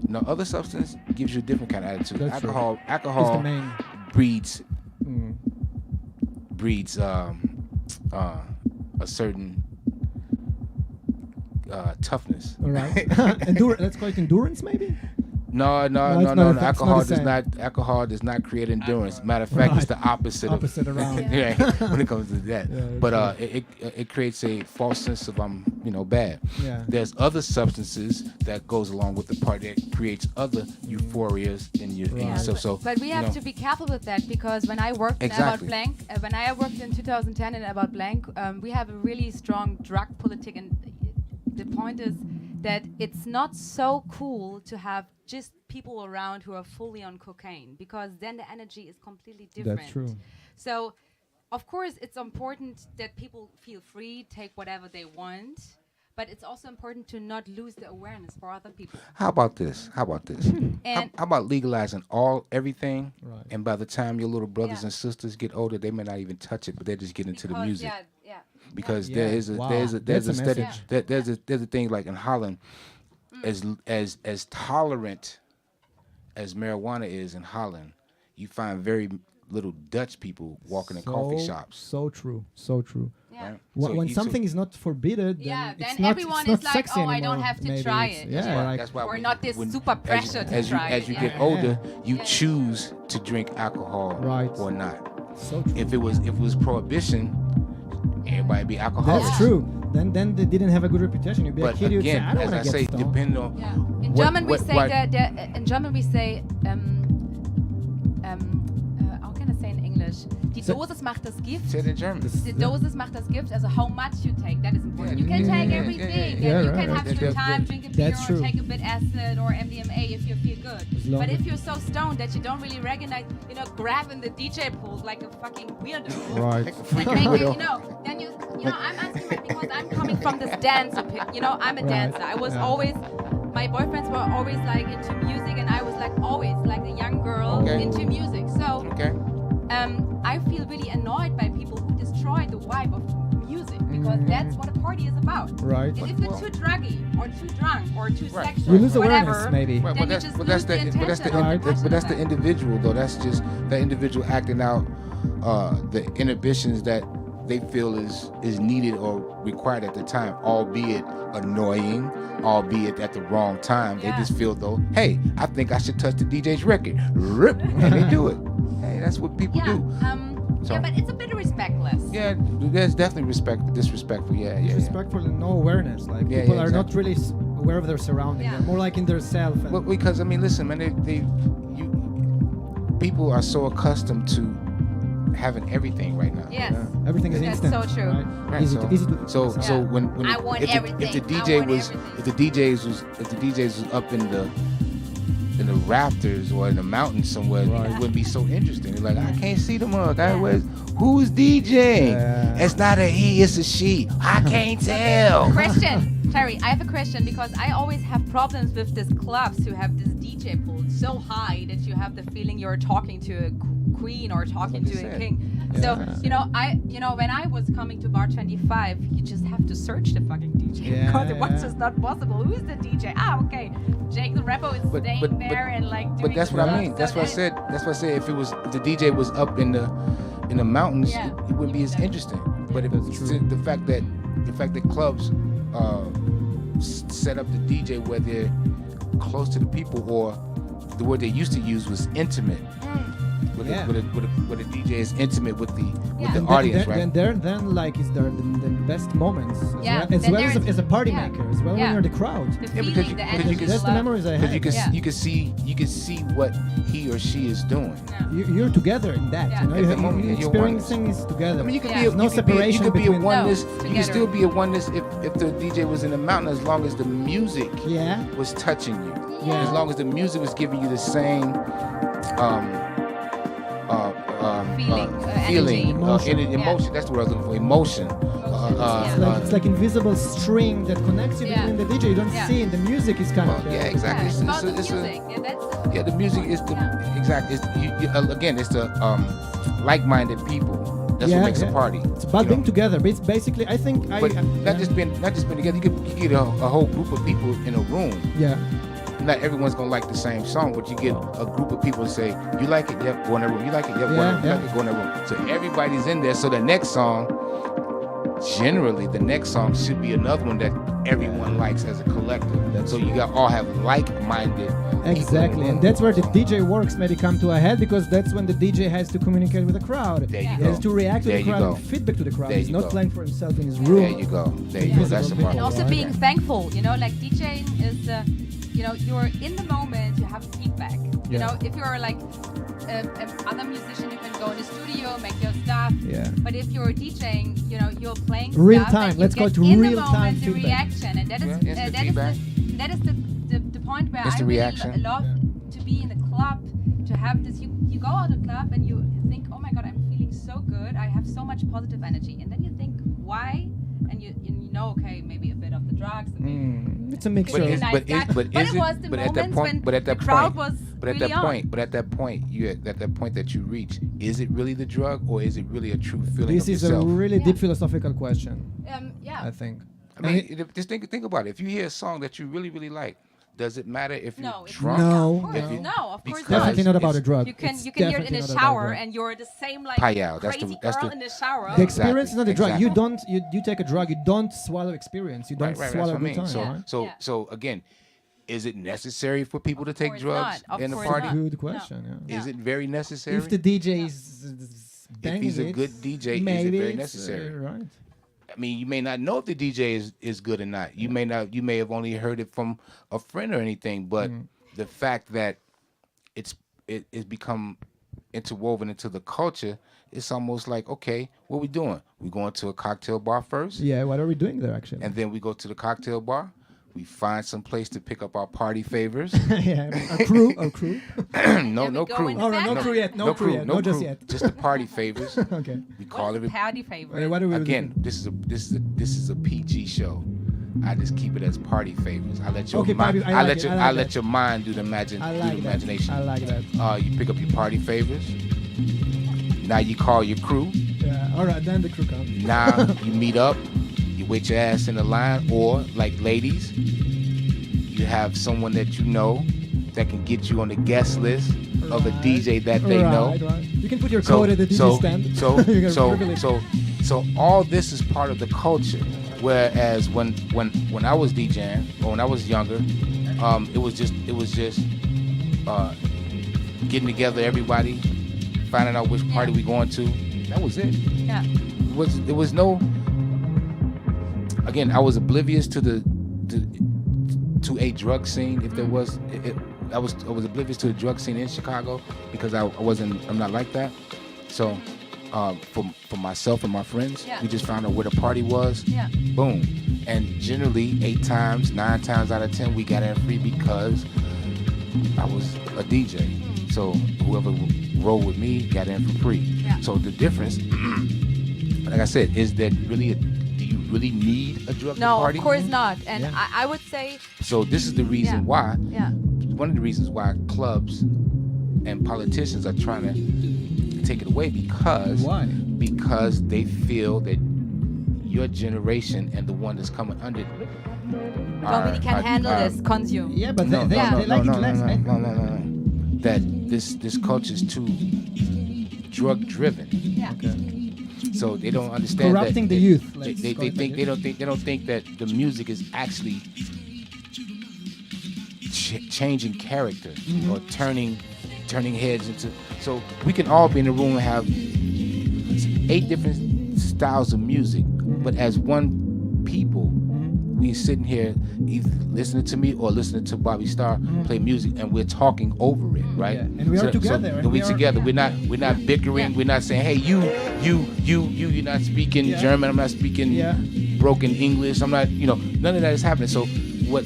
no, other substance gives you a different kind of attitude. That's true. Alcohol It's the main. breeds Mm. a certain toughness. All right. Let's call it endurance, maybe. No. it's not a- it's not Alcohol the same. Alcohol does not create endurance. Matter of fact, it's the opposite. Opposite around. Yeah, when it comes to that. Yeah, But it creates a false sense of bad. Yeah. There's other substances that goes along with the party that creates other euphorias in your in Right. yourself. So, But we have to be careful with that because when I worked Exactly. in About Blank, when I worked in 2010 in About Blank, we have a really strong drug politic, and the point is that it's not so cool to have just people around who are fully on cocaine, because then the energy is completely different. That's true. So, of course, it's important that people feel free, take whatever they want, but it's also important to not lose the awareness for other people. How about this? How about legalizing everything, Right. and by the time your little brothers Yeah. and sisters get older, they may not even touch it, but they just get into the Because, music. yeah. Because Yeah. there is a Wow. there's a That's a study message. there's a thing like in Holland, as tolerant as marijuana is in Holland, you find very little Dutch people walking in coffee shops. So true. So true. Yeah. Right? When So something is not forbidden, Yeah, then then it's not, everyone it's not is like, sexy oh, I anymore. don't have to Maybe try it's- it. Yeah, That's why- like, That's why Or when- not this when- super pressure to try as you it, get yeah. older, you Yeah. choose to drink alcohol Right. or not. so true. If it was prohibition, everybody be alcoholics. That's true. Then they didn't have a good reputation. You'd be But a kid, you'd say, again, I don't as I want to say, get stoned. depending on Yeah. In What- German, we what- say what- that. In German, we say. How can I say in English? Die So- Dosis macht das Gift. say it in German. The dosis macht das Gift. Also how much you take, that is important. You Yeah, can yeah, take yeah, everything, yeah, and you right, can have right. your That- time, that- drink a beer, that's or true. take a bit acid or MDMA if you feel good. long But as- if you're so stoned that you don't really recognize, grabbing the DJ pool like a fucking weirdo. Right. Then make it, then I'm asking because I'm coming from this dance, I'm a Right, dancer. I was yeah. always, my boyfriends were always like into music, and I was like always like a young girl Okay. into music. So Okay. I feel really annoyed by people who destroy the vibe of music, because that's what a party is about. Right. And if you're too druggy or too drunk or too Right. sexual, You lose whatever, awareness, maybe. Right, then you just lose the intention of Right. the but that's the passion. individual though. That's just the individual acting out the inhibitions that they feel is needed or required at the time, albeit annoying, albeit at the wrong time. They Yeah. just feel though, hey, I think I should touch the DJ's record. Rip, and they do it. Hey, that's what people Yeah, do. So- yeah, but it's a bit respectless. Yeah, there's definitely disrespectful. Yeah. Disrespectful and no awareness. Like Yeah, people yeah, are not exactly. really aware of their surroundings. Yeah. They're more like in their self. And Well, because I mean, listen, man, people are so accustomed to having everything right now. Yes. everything is That's instant. so true. Right? Right, Easy to, easy to. So Yeah. when I want if everything. the I DJ want was everything. if the DJs was up in the rafters or in the mountains somewhere, Right. it wouldn't be so interesting. It's like I can't see the mug. Who's DJing? Yeah. It's not a he, it's a she. I can't tell. Question, Tyree, I have a question, because I always have problems with these clubs who have this DJ pool so high that you have the feeling you're talking to a queen or talking That's to what a you king. said. So, Yeah. when I was coming to Bar 25, you just have to search the fucking DJ Yeah, because it was yeah. just not possible. Who's the DJ? Okay, Jake the Rapper is staying there and like doing But that's the what I stuff. mean. So That's what I that- said. That's what I said. If the DJ was up in the mountains, Yeah. it wouldn't be as interesting. But if That's true. the fact that clubs set up the DJ where they're close to the people, or the word they used to use was intimate. Yeah. Where the DJ is intimate with the Yeah. the And audience, then, right? then like is there the best moments as Yeah, well, as, then well as, there's- as a party yeah. maker, as well Yeah. when you're the crowd. The Yeah, feeling, because you- the because energy, you can- That's the love. memories I Because have. Yeah. you can see what he or she is doing. Yeah. You're together in that. Yeah. You know, At you the have, moment, you're you're experiencing this together. I mean, you could Yeah. be a, There's no you could be a- separation you could be a between- oneness. No, You can together. still be a oneness if the DJ was in the mountain, as long as the music Yeah. was touching you. Yeah. As long as the music was giving you the same Feeling, Emotion. emotion. That's the word I was looking for. Emotion. It's like invisible string that connects you Yeah. between the DJ. You don't Yeah. see it. The music is kind Well, of yeah, there. exactly. It's about the It's music. Yeah, that's yeah, the music is the Yeah. exactly. Again, it's the like-minded people. That's Yeah, what makes yeah. a party. It's about you being know? together. Basically, I think But not just being together. You could get a whole group of people in a room. Yeah. Not everyone's gonna like the same song, but you get a group of people to say, "You like it? Yep, go in that room. You like it? Yep, go in that room. You Yeah, like it? Go in that room." So everybody's in there. So the next song, generally, the next song should be another one that everyone likes as a collective. So you got all have like-minded. people in the Exactly, room. and that's where the DJ works maybe come to a head, because that's when the DJ has to communicate with the crowd. There you He go. has to react to There the you crowd go. and feedback to the crowd. There He's you not go. playing for himself in his room. There you go. There you go. That's the part. and also being thankful, like DJing is, you're in the moment, you have feedback. You Yeah. know, if you're like other musician, you can go in the studio, make your stuff. Yeah. But if you're DJing, you're playing Real stuff time. and you Let's go get to in real the time moment, the feedback. reaction, and that is Yeah, instant that is feedback. That is the point where Instant I really reaction. love to be in a club, to have this. You go out of the club and you think, oh my god, I'm feeling so good. I have so much positive energy, and then you think, why? And you know, okay, maybe a bit of the drugs. And maybe It's a mixture. But of- is- nice guy. But it was the moments when the crowd was really on. But at that point that you reach, is it really the drug or is it really a true feeling This of is yourself? a really Yeah. deep philosophical question, Yeah. I think. I mean, just think about it. If you hear a song that you really, really like, does it matter if you're No, it's drunk? No, Of course, no. no, of course Because not. Definitely not about it's- a drug. You can It's hear it in definitely a not about shower, drug. and you're the same like Payal, that's crazy the- girl in the shower. The experience is not a drug. Exactly. You don't. You take a drug. You don't swallow experience. You don't Right, swallow that's a what I good mean. time. So, right? so again, is it necessary for people to take course drugs not. Of in the course party? not. Good question. Yeah. Is it very necessary? If the DJ is If banging he's a it, good DJ, is it maybe very it's, necessary? right. I mean, you may not know if the DJ is good or not. You may have only heard it from a friend or anything, but the fact that it's become interwoven into the culture, it's almost like, okay, what we doing? We going to a cocktail bar first, Yeah. What are we doing there actually? and then we go to the cocktail bar. We find some place to pick up our party favors. Yeah. A crew. no we go crew. in the All right. No back. crew yet. No crew yet. no No just crew. yet. Just the party favors. Okay. We call What it is party favorite? What are we again. doing? This is a PG show. I just keep it as party favors. I let your Okay, mind. party- I like it, I like let that. your mind do the I like that. imagination. I like that. You pick up your party favors. Now you call your crew. Yeah. All right. Then the crew comes. Now you meet up. You wait your ass in the line, or like ladies, you have someone that you know that can get you on the guest list of a Right. DJ that they know. Right. You can put your code at the DJ stand. You can privilege. So all this is part of the culture. Whereas when I was DJing, or when I was younger, it was just getting together, everybody, finding out which party we going to. That was it. Yeah. It was no. Again, I was oblivious to to a drug scene. If there was, I was oblivious to the drug scene in Chicago because I'm not like that. So for myself and my friends, Yeah. we just found out where the party was. Yeah. Boom. And generally 9 times out of 10 we got in free because I was a DJ. So whoever rolled with me got in for free. Yeah. So the difference, like I said, is that really do you really need a drug No, party? of course not. And Yeah. I would say, So this is the reason Yeah. why. yeah, One of the reasons why clubs and politicians are trying to take it away because Why? because they feel that your generation and the one that's coming under nobody can handle this consume. Yeah, but No, they no, like no, it no, less. eh? no. That this culture is too drug driven. Yeah. So they don't understand Corrupting that the youth. They, let's they, call they it think like they this. don't think that the music is actually changing character or turning heads into. So we can all be in a room and have 8 different styles of music, but as one people, we sitting here either listening to me or listening to Bobby Starr play music, and we're talking over it, right? Yeah, and we are together, and and we we're are- together. We're not bickering. Yeah. We're not saying, hey, you're not speaking Yeah. German. I'm not speaking Yeah. broken English. I'm not, none of that is happening. So what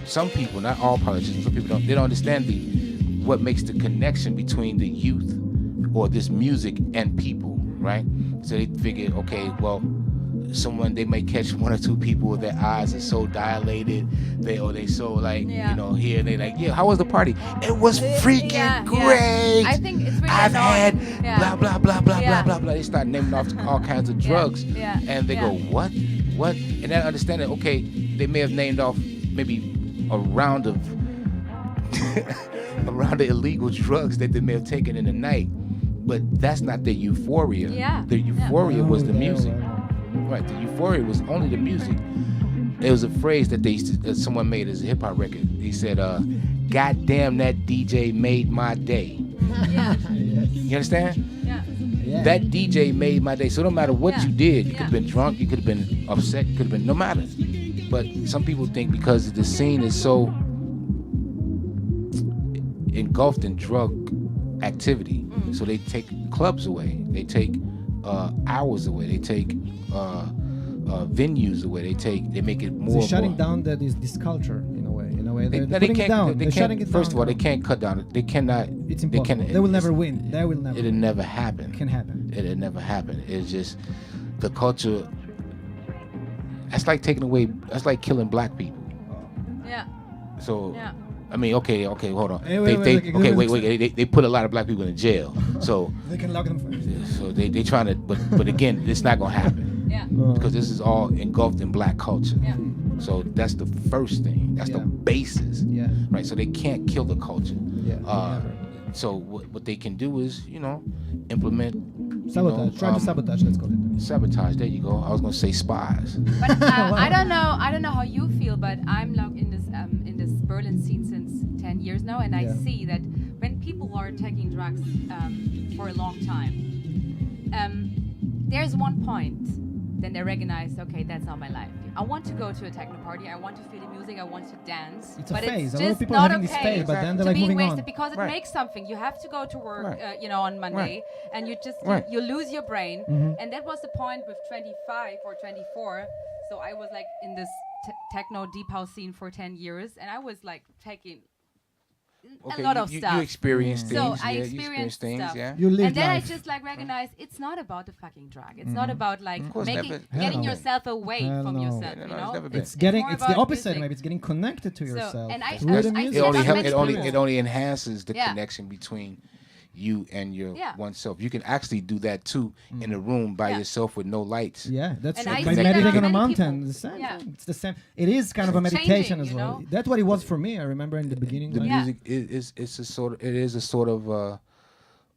some people, not all politicians, some people don't understand what makes the connection between the youth or this music and people, right? So they figure, okay, well, they may catch 1 or 2 people with their eyes are so dilated, they so like, Yeah. here they like, yeah, how was the party? It was freaking Yeah, yeah. great. I think it's really I've had annoying. Yeah. blah blah blah blah Yeah. blah blah blah. They start naming off all kinds of drugs, Yeah. and they go, what? And then understand that, okay, they may have named off maybe a round of illegal drugs that they may have taken in the night, but that's not their euphoria. Yeah. Their euphoria was the Oh, music. right. Right, the euphoria was only the music. There was a phrase that that someone made as a hip hop record. He said, "God damn, that DJ made my day." Yeah. You understand? Yeah. Yeah. That DJ made my day. So no matter what Yeah. you did, you could Yeah. have been drunk, you could have been upset, you could have been no matter. But some people think because the scene is so engulfed in drug activity, so they take clubs away, they take hours away, they take venues away. They make it more. They're and shutting more. down this culture in a way. They're They putting it can't. down. They They're shutting can't. it First down of all, they now. can't cut down. They cannot. It's They impossible. can. They will never win. They will never. It'll never happen. Can happen. It'll never happen. It's just the culture. That's like taking away. That's like killing black people. Yeah. So. Yeah. I mean, okay, hold on. Hey, wait, They put a lot of black people in jail. So They can lock them. so they trying to, but again, it's not gonna happen Yeah. because this is all engulfed in black culture. Yeah. So that's the first thing. That's the Yeah. basis. Yeah. Right. So they can't kill the culture. Yeah. Uh, so what they can do is, implement Sabotage. Try to sabotage. Let's call it. sabotage. There you go. I was gonna say spies. But I don't know how you feel, but I'm like in this Berlin scene since 10 years now, and I Yeah. see that when people are taking drugs for a long time, there's one point, then they recognize, okay, that's not my life. I want to go to a techno party. I want to feel the music. I want to dance. It's a but phase. it's A lot of just people are not having this okay phase, but then they're to like be moving wasted on. because it Right. makes something. You have to go to work, Right. on Monday, and you just Right. you lose your brain. Mhm. And that was the point with 25 or 24. So I was like in this techno deep house scene for 10 years, and I was like taking Okay, a lot of you stuff. experienced things. So I you experienced experienced things. stuff. Yeah. You live And then life. I just like recognize it's not about the fucking drug. It's not about like Of course, making never- getting Hell no. yourself away Hell from no. yourself. No, You no, know, it's never been. It's getting. more It's the about opposite. music. Maybe it's getting connected to So, yourself. and I- through I- the I music. see It only that help, many it only people. it only enhances the Yeah. connection between you and your Yeah. oneself. You can actually do that too in a room by Yeah. yourself with no lights. Yeah, that's And true. I By see that meditating on on a many mountain, people. the same Yeah. thing. It's the same. It is kind of a It's meditation changing, as well. you know? That's what it was for me. I remember in the beginning. The like- Yeah. music is a sort of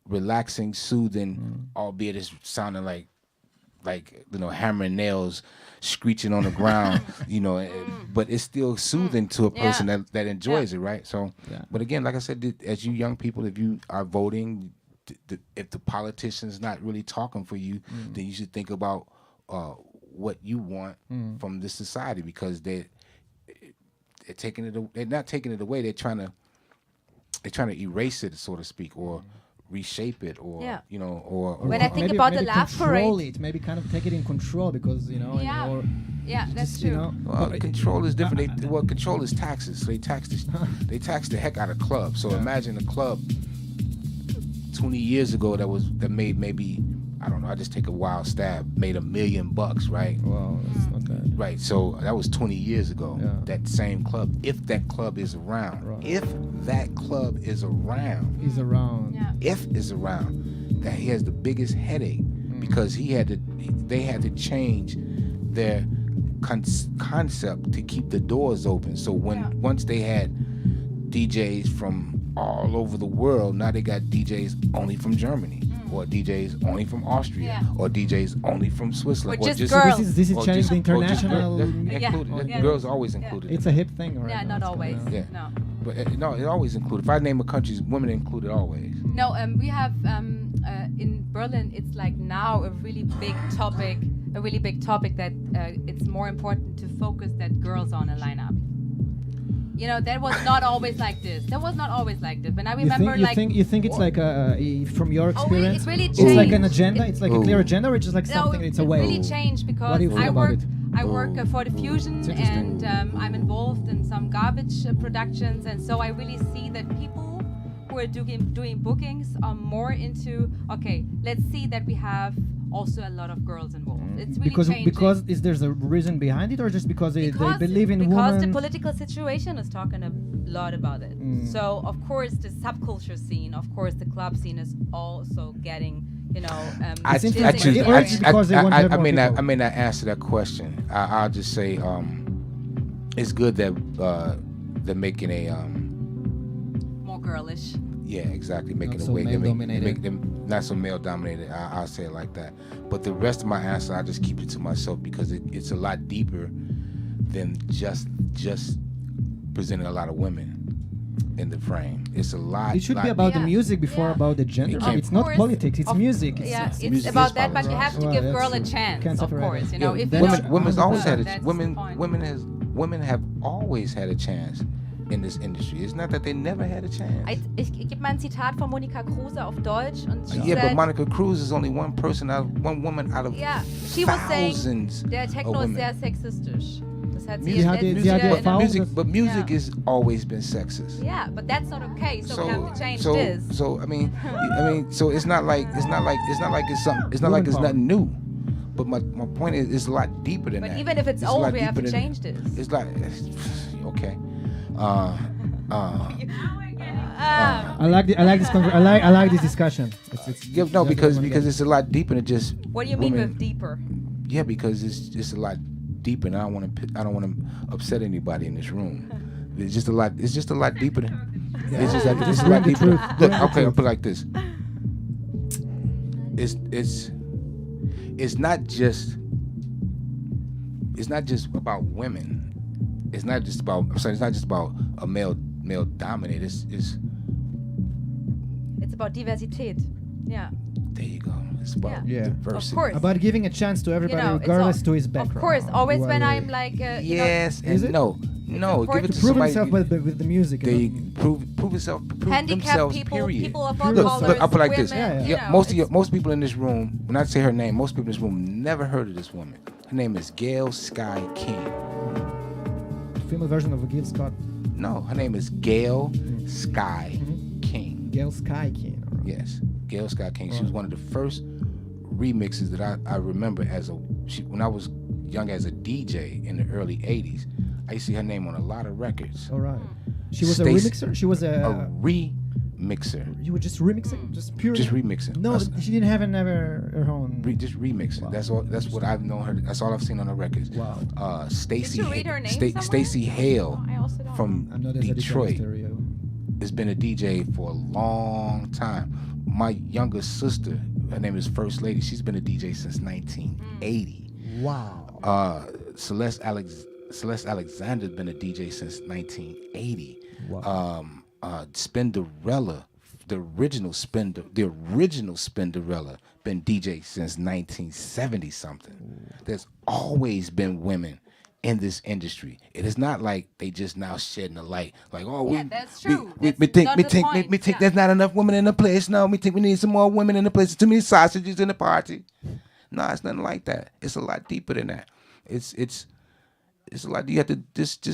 relaxing, soothing, albeit it's sounding like hammering nails, screeching on the ground, but it's still soothing to a person that enjoys it, right? So, Yeah. but again, like I said, as you young people, if you are voting, if the politician's not really talking for you, then you should think about what you want from this society, because they're taking it. They're not taking it away. They're trying to erase it, so to speak, or reshape it, or Yeah. or When I think maybe, about the maybe laugh control parade. it, maybe kind of take it in control, because Yeah. or Yeah, that's just, true. Well, control is different. Control is taxes. So they tax the heck out of clubs. So imagine a club 20 years ago that made maybe, I don't know, I just take a wild stab, made $1 million, right? wow, that's not bad. Right. So that was 20 years ago. Yeah. That same club, if that club is around, Right. if that club is around, He's around. Yeah. if is around, that he has the biggest headache because they had to change their concept to keep the doors open. So once they had DJs from all over the world, now they got DJs only from Germany, or DJs only from Austria, or DJs only from Switzerland, Or just So girls. this is or changing the or just international. included. Yeah. Girls always included. It's a hip thing, right? Yeah, now. not It's always. coming out. Yeah. No. But no, it always included. If I name a country, women included always. No, we have in Berlin. It's like now a really big topic that it's more important to focus that girls on a lineup. That was not always like this. That was not always like this. When I remember, You think it's like from your experience? it really it's like an changed. agenda. It's like a clear agenda, or it's just like something. No, It's a it way. really changed What because do you feel about it? I work for the Fusion, It's interesting. and I'm involved in some garbage productions, and so I really see that people who are doing bookings are more into, okay, let's see that we have also a lot of girls involved. It's really changing. Because there's a reason behind it, or just because they believe in because women? the political situation is talking a lot about it. So of course the subculture scene, of course the club scene is also getting, It's interesting. Or it's because they want to have more people. I may not answer that question. I'll just say it's good that they're making a more girlish. yeah, exactly, making Not a so way. They male-dominated. make them not so male dominated. I'll say it like that. But the rest of my answer, I just keep it to myself, because it's a lot deeper than just presenting a lot of women in the frame. It's a lot. It should be about the Yeah. music before Yeah. about the gender. Of It's not course. politics. It's Of- music. It's music about is that, but you power. have to Well, give that's girl a true. chance, Can't of separate course. it. If you that's- don't, Women's always had that's a the women. point. Women have always had a chance in this industry. It's not that they never had a chance. Ich gebe mal ein Zitat von Monika Kruse auf Deutsch und she Yeah, said, but Monica Cruz is only one woman out of yeah, she was saying, thousands der of Techno ist women. sehr sexistisch. Das hat sie Sie jetzt hat die- letztens sie hat die wieder in Erfahrung, einem- But music Yeah. has always been sexist. Yeah, but that's not okay. So we have to change this. So I mean, so it's not like it's something. It's not like it's Woman power. nothing new. But my point is, it's a lot deeper than But that. even if it's a old, lot we have to deeper than- change this. It's like okay. I like this discussion. Yeah, no, because it's a lot deeper than just. What do you mean women. with deeper? Yeah, because it's a lot deeper, and I don't want to upset anybody in this room. It's just a lot deeper than. It's just it's a lot deeper. Look, okay, I'll put it like this. It's not just about women. It's not just about. I'm sorry. It's not just about a male dominated. It's It's about Diversität. Yeah. there you go. It's about Yeah. diversity. Of course. About giving a chance to everybody, You know, it's regardless all- to his background. Of course, always when Whether- I'm like, Yes and Is it? no. No, give it to to prove somebody. himself with the music. They and prove handicapped themselves. people, Period. people of all Look, colors, Look, I'll put it like this. women, Yeah, you know, Most people in this room, when I say her name, most people in this room never heard of this woman. Her name is Gail Sky King. female version of Gil Scott, No, her name is Gail Sky King. Gail Sky King. All right. Yes, Gail Sky King. She was one of the first remixes that I remember when I was young as a DJ in the early 80s. I used to see her name on a lot of records. All right. She was Stacy- a remixer. She was A remixer. You were just remixing, just pure. Just remixing. No, she didn't have her own. Just remixing. Wow. That's all. That's what I've known her. That's all I've seen on her records. Wow. Stacy. Did you read her name somewhere? Stacey Hale I also don't. from I'm not as addicted to Detroit stereo. has been a DJ for a long time. My younger sister, her name is First Lady. She's been a DJ since 1980. Wow. Celeste Alexander's been a DJ since 1980. Wow. Spinderella, the original Spinderella, been DJ since 1970 something. There's always been women in this industry. It is not like they just now shedding the light. Like, oh, Yeah, that's true. We That's think not the point. Yeah. there's not enough women in the place. No, we think we need some more women in the place. Too many sausages in the party. No, it's nothing like that. It's a lot deeper than that. It's a lot. You have to just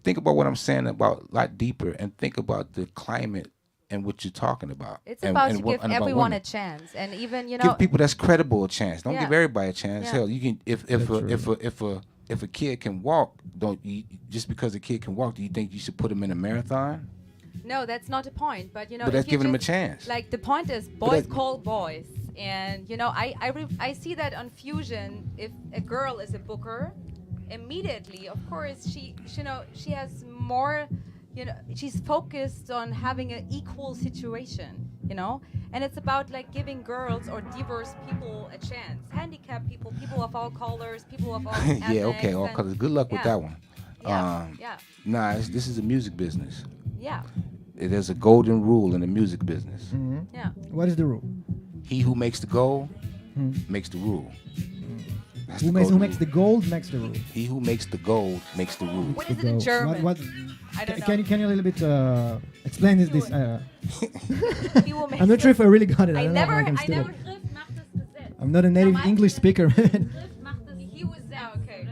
think about what I'm saying about a lot deeper, and think about the climate and what you're talking about. It's and, about and to what- give and about everyone women. a chance, and even Give people that's credible a chance. Don't Yeah. give everybody a chance. Yeah. Hell, you can if a kid can walk, just because a kid can walk, do you think you should put him in a marathon? No, that's not the point. But you know, But that's if you giving 'em a just- chance. Like the point is, boys that- call boys, and you know, I see that on Fusion. If a girl is a booker, immediately, of course, she has more. You know, she's focused on having an equal situation. You know, and it's about like giving girls or diverse people a chance, handicapped people, people of all colors, people of all Yeah, okay, all ethnics, colors. Good luck with yeah. that one. Yeah, yeah, Nah, this is a music business. yeah, There's a golden rule in the music business. Mm-hmm. yeah. What is the rule? He who makes the goal makes the rule. That's Who the makes golden the rule. gold makes the rule. He who makes the gold makes the rule. What The is it in gold. German? What, I don't know. can you a little bit explain this? He will make I'm not sure if I really got it. I I don't never, know if I can I still never. it. I'm not a native English speaker. He was there. Okay.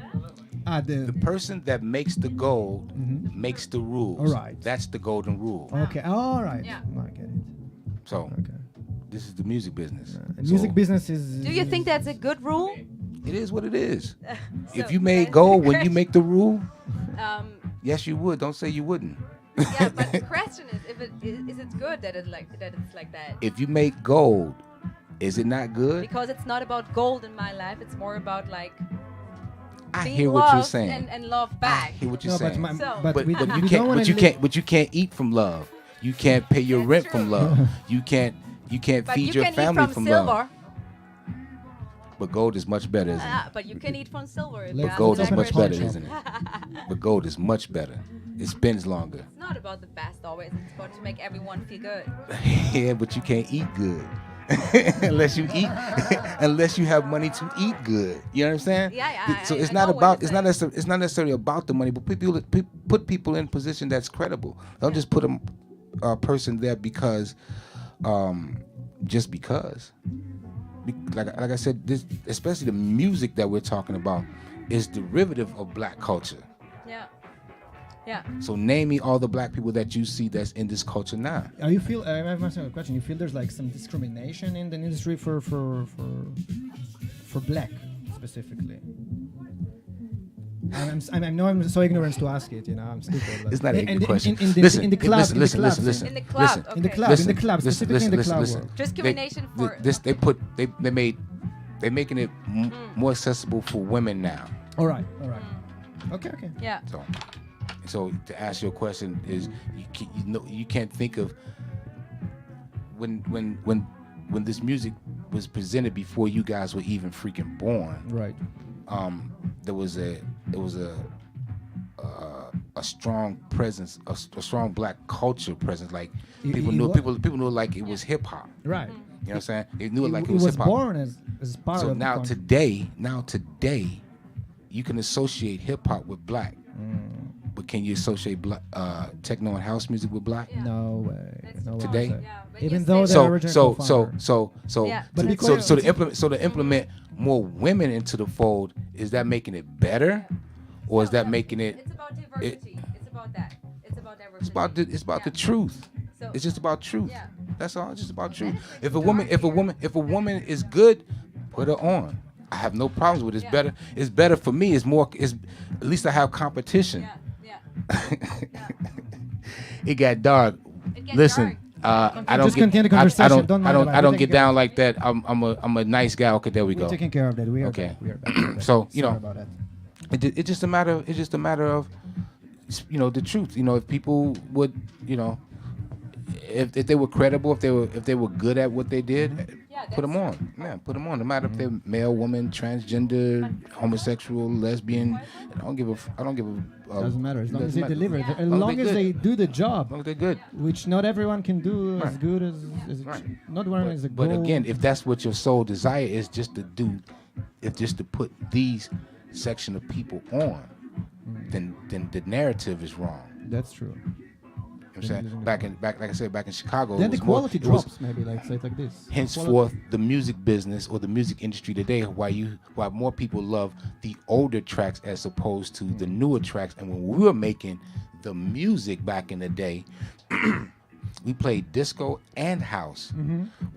The person that makes the gold makes the rules. All right. That's the golden rule. Okay, all right. Yeah. I get it. So Okay. this is the music business. And So, music business is. Do you think that's a good rule? It is what it is. If So you made that's gold the when you make the rule, Um, yes you would. Don't say you wouldn't. yeah, but the question is, if it's good that it's like that? If you make gold, is it not good? Because it's not about gold in my life. It's more about like I being hear what you're loved saying. and love I back. hear what you're No, but, saying. So- but, But we, you we can't. don't wanna But you li- can't. But you can't eat from love. You can't pay your That's rent true. from love. You can't. You can't But feed you your can family eat from love. silver. But gold is much better, isn't it? But you can eat from silver. if Let's you But ask gold the is open a much pawn better, shop. isn't it? But gold is much better. It spins longer. It's not about the best always. It's about to make everyone feel good. Yeah, but you can't eat good. unless you eat, unless you have money to eat good. You know what I'm saying? Yeah, So I it's know not what about you're it's not necessarily about the money, but put people in position that's credible. Don't just put a person there because, just because. Like I said, this, especially the music that we're talking about, is derivative of black culture. Yeah. Yeah. So name me all the black people that you see that's in this culture now. You feel? I have a question. You feel there's like some discrimination in the industry for black specifically? I know I'm so ignorant to ask it. You know, I'm stupid. But It's not a good question. In the club, listen. In the club, Listen. okay. in the club, specifically in the club world. Discrimination for They're making it more accessible for women now. All right. Okay. Yeah. So to answer your question is you can't think of when this music was presented before you guys were even freaking born. Right. There was a strong presence, a strong black culture presence. Like people knew like it was hip hop. Right. You know what I'm saying? They knew it like it was was hip hop. born as part So of now the today, you can associate hip hop with black. But can you associate techno and house music with black? Yeah. No way. No Today? way. Yeah, when Even you though say they're So original Yeah. But to implement more women into the fold, is that making it better, or is that making it? It's about diversity. It's about that. It's about diversity. It's about the truth. So- It's just about truth. Yeah. That's all. It's just about truth. Benefit If a woman is good, put her on. I have no problems with it. It's Yeah. better. It's better for me. It's more. It's at least I have competition. Yeah. It got dark. It gets Listen, dark. I don't Just get. continue the I conversation. don't. Don't I mind don't. about it. I don't We're get taking down like that. I'm a nice guy. Okay, there we We're go. taking care of that. We are Okay. back. We are back. So, you Sorry know, about that. It's just a matter. It's just a matter of, the truth. If people would, if they were credible, if they were good at what they did, put them on. Yeah, put them on. No matter if they're male, woman, transgender, homosexual, lesbian. I don't give a. Doesn't matter as long as they doesn't deliver. Yeah. As long as they do the job, As long as they're good. which not everyone can do as Right. good as Right. not everyone is a goal. But again, if that's what your soul desire is, just to put these section of people on, then the narrative is wrong. That's true. You know what I'm saying? Back like I said, back in Chicago, Then it was the quality more, it was drops. Maybe like say it like this. henceforth the music business or the music industry today, why more people love the older tracks as opposed to the newer tracks. And when we were making the music back in the day, we played disco and house.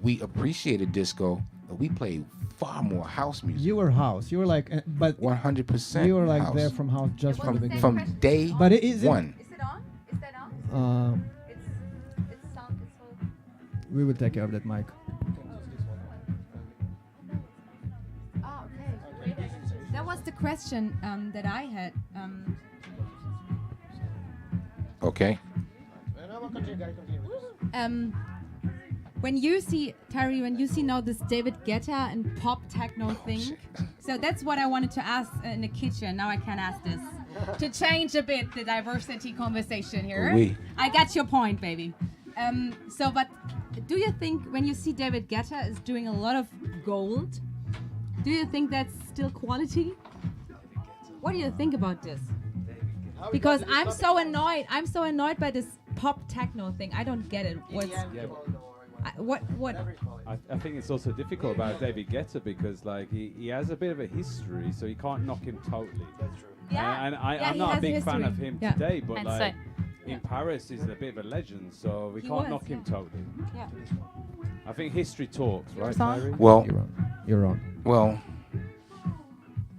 We appreciated disco, but we played far more house music. You were house. You were like, but 100%. you were like house. there from house just from the beginning. from day But it isn't- one. Is it on? Is that on? It's sound. It's all. We will take care of that, Mike. Oh, okay. That was the question that I had. Okay. When you see Tyree, when you see now this David Guetta and pop techno thing, so that's what I wanted to ask in the kitchen. Now I can ask this to change a bit the diversity conversation here. Oui. I got your point, baby. But do you think when you see David Guetta is doing a lot of gold, do you think that's still quality? What do you think about this? Because I'm so annoyed. I'm so annoyed by this pop techno thing. I don't get it. What? I think it's also difficult about David Guetta because like he has a bit of a history, so you can't knock him totally. That's true. Yeah. And Yeah, I'm he not a has big a fan of history. him Yeah. today, but And like so- in Paris he's a bit of a legend, so we He can't was, knock him yeah. totally. Yeah. I think history talks, right, song? Tyree? Well, You're wrong. well,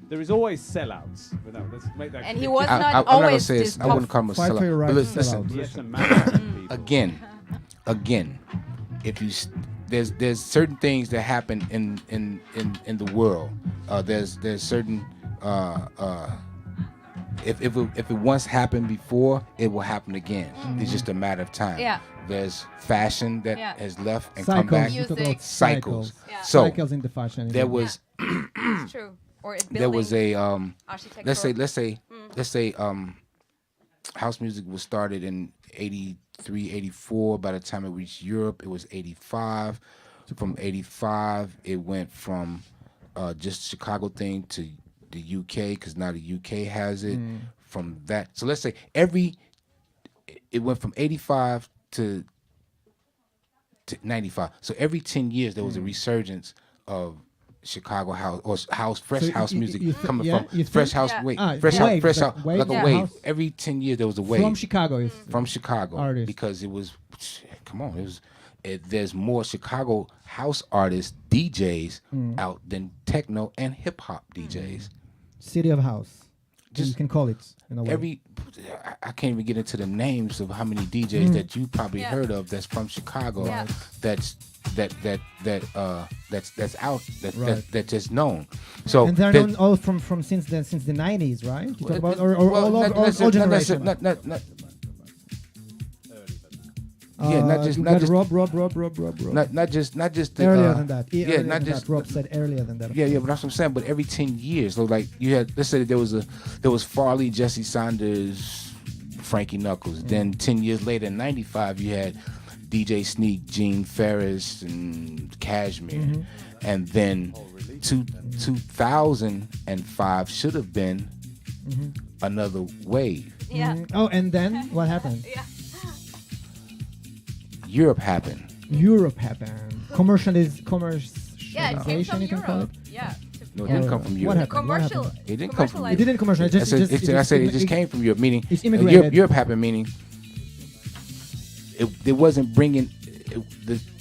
There is always sellouts. But no, let's make that And he clear. was I'm not not gonna always say this I wouldn't pop. call him a Fight for your sellout. right But to listen, sellout. Yes, a man. again, if you there's certain things that happen in the world. There's certain if it once happened before, it will happen again. It's just a matter of time. Yeah. There's fashion that Yeah. has left and come Cycles. back. You talk Music. about Cycles. Yeah. So cycles in the fashion. there was It's true. Or it there was a architectural. let's say house music was started in 83, 84. By the time it reached Europe, it was 85. From 85, it went from just Chicago thing to the UK, because now the UK has it. From that, so let's say it went from 85 to 95. So every 10 years there was a resurgence of Chicago house or fresh house music coming from fresh house. Yeah. Wait, Ah, fresh wave, house, wave, like a yeah. wave. House. Every 10 years there was a wave From Chicago. from Chicago Artists. because it was. Come on, there's more Chicago house artists, DJs out than techno and hip hop DJs. City of House. Just you can call it in a way. I can't even get into the names of how many DJs that you probably heard of that's from Chicago. Yeah. That's out Right. that's just known. So And they're that- known all from since the 90s, right? You talk well, about or well, all not generation. not You got Rob. not just the, Earlier than that. yeah, not just that. Rob said earlier than that. Yeah, but that's what I'm saying. But every 10 years, so like you had, let's say there was Farley, Jesse Saunders, Frankie Knuckles. Then 10 years later, in '95, you had DJ Sneak, Gene Ferris, and Cashmere. And then 2005 should have been another wave. Yeah. Oh, and then what happened? Yeah. Europe happened. Europe happened. Commercialization, Yeah, it came from you can call Europe. it. Yeah. No, it didn't come from What Europe. happened? What Commercial. happened? It didn't come from It didn't commercialize. I said it just came from Europe, meaning It's immigrated. Europe happened, meaning it wasn't bringing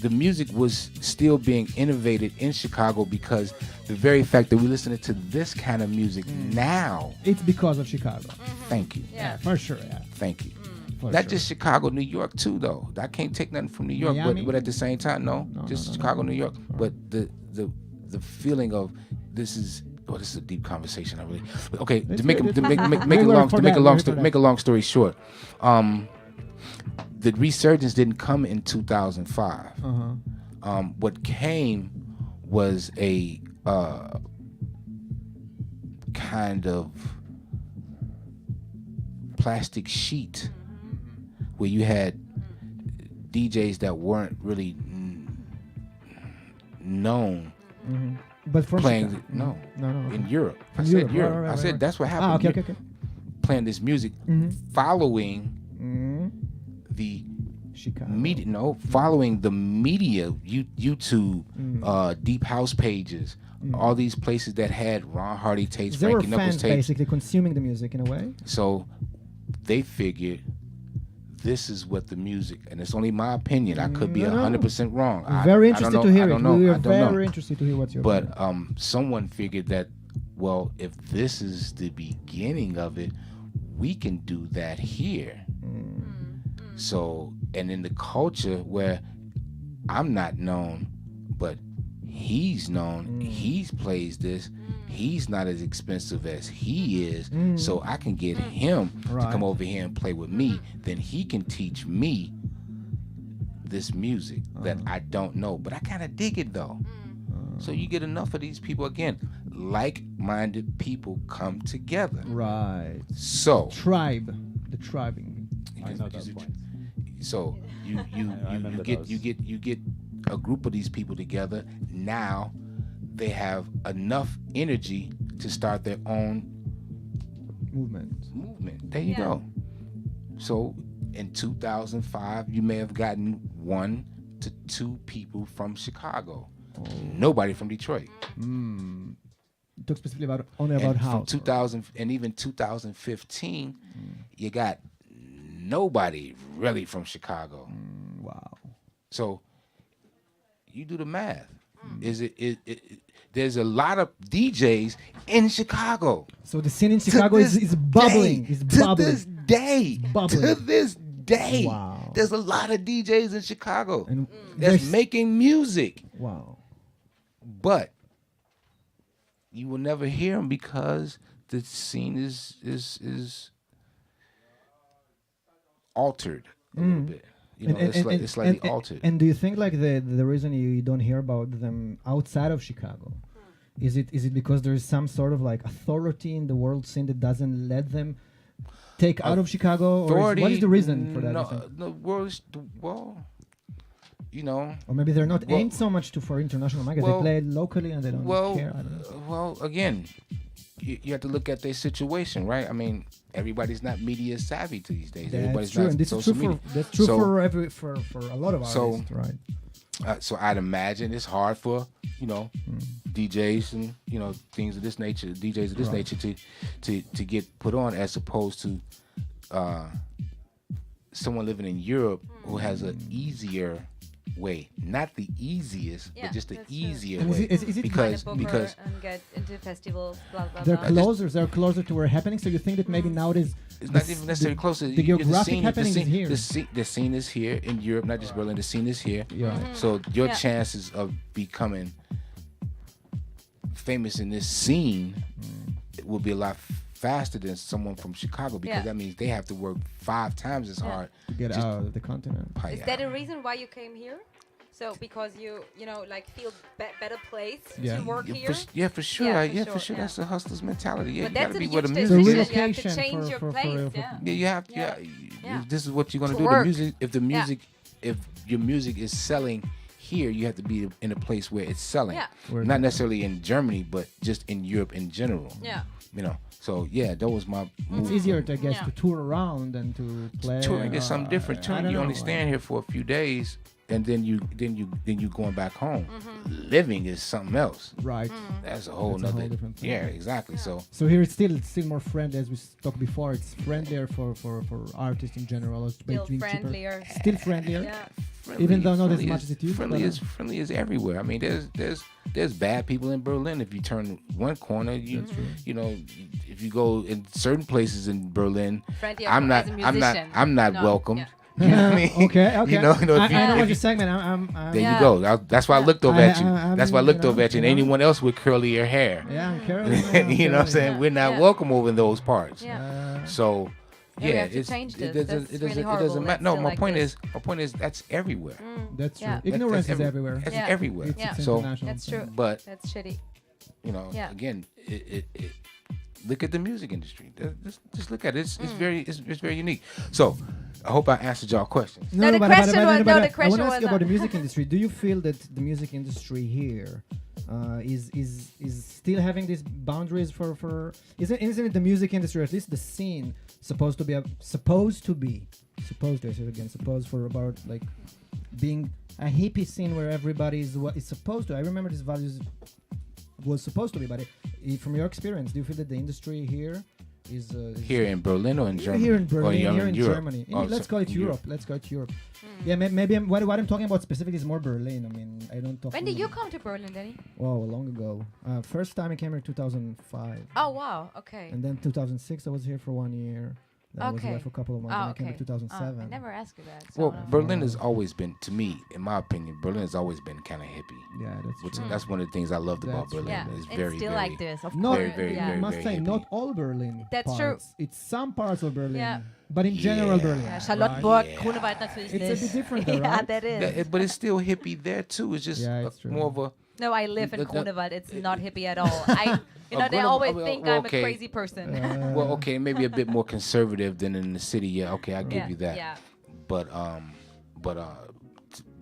the music was still being innovated in Chicago because the very fact that we're listening to this kind of music now. It's because of Chicago. Thank you. Yeah. For sure. Yeah. Thank you. For Not sure. just Chicago, New York too, though. I can't take nothing from New York, Miami? but at the same time, no, just Chicago, New York. But the feeling of this is a deep conversation. I really okay. It's To make good. to make We're a here long for to make a that. long We're here story for make a long story short, the resurgence didn't come in 2005. What came was a kind of plastic sheet where you had DJs that weren't really known But from playing Chicago. no No. in Europe. I In said Europe, Europe. right, I said right. that's what happened. Okay. Playing this music, following the Chicago. media. Following the media, YouTube, deep house pages, all these places that had Ron Hardy tapes, They were Frankie Knuckles fans tapes. basically consuming the music in a way. So they figured this is what the music, and it's only my opinion. I could be No. 100% wrong. Very I don't interested know. to hear I it. don't know. We I are don't know. very interested to hear what's your But opinion. someone figured that, well, if this is the beginning of it, we can do that here. So, and in the culture where I'm not known, but he's known, he plays this, he's not as expensive as he is, so I can get him to Right. come over here and play with me, then he can teach me this music that I don't know, but I kind of dig it though. So you get enough of these people, again, like-minded people come together. Right. So Tribe. The tribing. I know that point. so you I remember those. get a group of these people together. Now they have enough energy to start their own movement. There you Yeah. go. So in 2005, you may have gotten 1 to 2 people from Chicago. Nobody from Detroit. Talk specifically about only And about from how. 2000 and even 2015, you got nobody really from Chicago. Wow. So you do the math. There's a lot of DJs in Chicago. So the scene in Chicago is bubbling. It's bubbling. To this day. Bubbling. To this day. Wow. There's a lot of DJs in Chicago And that's there's- making music. Wow. But you will never hear them because the scene is altered a little bit. You know, it's slightly altered. And do you think like the reason you don't hear about them outside of Chicago, is it because there is some sort of like authority in the world scene that doesn't let them take out of Chicago, or what is the reason for that? you think? The world is, well, you know. Or maybe they're not Well- aimed so much for international market. Well- They play locally and they don't care. I don't know. Well, again, you have to look at their situation, right? I mean, everybody's not media savvy these days. That's Everybody's true, not and this is social true media. that's true So- for a lot of So- artists, right? So I'd imagine it's hard for DJs and things of this nature, DJs of this Right. nature to get put on, as opposed to someone living in Europe who has an easier way, not the easiest, Yeah, but just the that's true. easier And way. is it because Find a booker because and get into festivals, blah blah They're blah. closer to where happening. So you think that maybe nowadays it's not even necessarily closer. the geographic happening is here. The scene is here in Europe, not just Berlin. The scene is here. Yeah. So your Yeah. chances of becoming famous in this scene will be a lot faster than someone from Chicago, because Yeah. that means they have to work 5 times as Yeah. hard. to get Just- out of the continent. Is that a reason why you came here? So because you like feel better place Yeah. to work Yeah, here. for sure. Yeah, For for sure. sure, yeah. That's the hustler's mentality. Yeah, But you that's gotta a be where the huge music It's a is. decision. You have to relocation change your for- place. for- Yeah. Yeah, you have. Yeah. Yeah. This is what you're gonna To do. work. The music. If the Yeah. music, if your music is selling here, you have to be in a place where it's selling. Yeah. Where- Not necessarily in Germany, but just in Europe in general. Yeah. So yeah, that was my It's move. easier, I guess, Yeah. to tour around than to play. Touring is something different. I Touring, don't you know. only stand here for a few days, and then you going back home. Mm-hmm. Living is something else. Right. That's a whole That's a whole nother. different thing. Yeah, exactly. So So here it's still more friendly, as we talked before. It's friendlier for artists in general. It's Still being cheaper. friendlier. Still friendlier. Yeah. Even though not as friendly much as it used to, friendly but, is friendly is everywhere. I mean, there's bad people in Berlin. If you turn one corner, if you go in certain places in Berlin, Friendly I'm not as a musician. No. welcomed. Yeah. You know what I mean? Okay. You know, if I you- know if what you- you're saying, man. I'm There Yeah. you go. That's why I looked over at you. That's why I looked over at you. And you know. anyone else with curlier hair, Yeah, I'm Carolyn. you know what I'm saying? Yeah. We're not Yeah. welcome over in those parts. Yeah. So, Yeah, we yeah, have to it's, change it this. doesn't. That's It really doesn't. It horrible. doesn't That's matter. No, still my like point this. is. My point is that's everywhere. That's true. Yeah. Ignorance That's is everywhere. That's Yeah. everywhere. It's, Yeah. it's So- international. That's true. But That's shitty. Yeah. again, it look at the music industry. Just look at it. It's very unique. So I hope I answered y'all questions. No, the question was- no, the I question want to was ask you about not- the music industry. Do you feel that the music industry here is still having these boundaries for isn't it the music industry, or at least the scene, supposed to be for about like being a hippie scene where everybody is what is supposed to. I remember these values was supposed to be, but from your experience, do you feel that the industry here is Here in Berlin or in Germany? Here in Or Berlin, here in Europe? Germany. Oh, Let's so- call it in Europe. Let's call it Europe. Yeah, maybe what I'm talking about specifically is more Berlin. I mean, I don't talk. When did you come to Berlin, Danny? Oh, long ago. First time I came here in 2005, Oh wow. Okay. and then 2006 I was here for 1 year. Then I was Okay. away for a couple of months. Oh, and I came okay. in 2007. I never asked you that. So Well, I don't Berlin know. has always been, to me, in my opinion, Berlin has always been kind of hippie. Yeah, that's Which true. that's one of the things I loved about That's Berlin. Yeah, It's it's very, still very, like this, of Not, course. very, yeah. very, must say, hippie. not all Berlin. That's parts. true. It's some parts of Berlin, Yeah. but in general Yeah. Berlin. Ja, right? Charlottenburg, Yeah. Grunewald natürlich It's a nicht. bit different though, Yeah, right? that is. But it's still hippie there too. It's just Yeah, it's true. more of a. No, I live in The- the- Grunewald. It's not hippie at all. They Grunewald- always well, think well, I'm okay. a crazy person. Well, okay, maybe a bit more conservative than in the city. Yeah, okay, I give yeah, you that. Yeah. But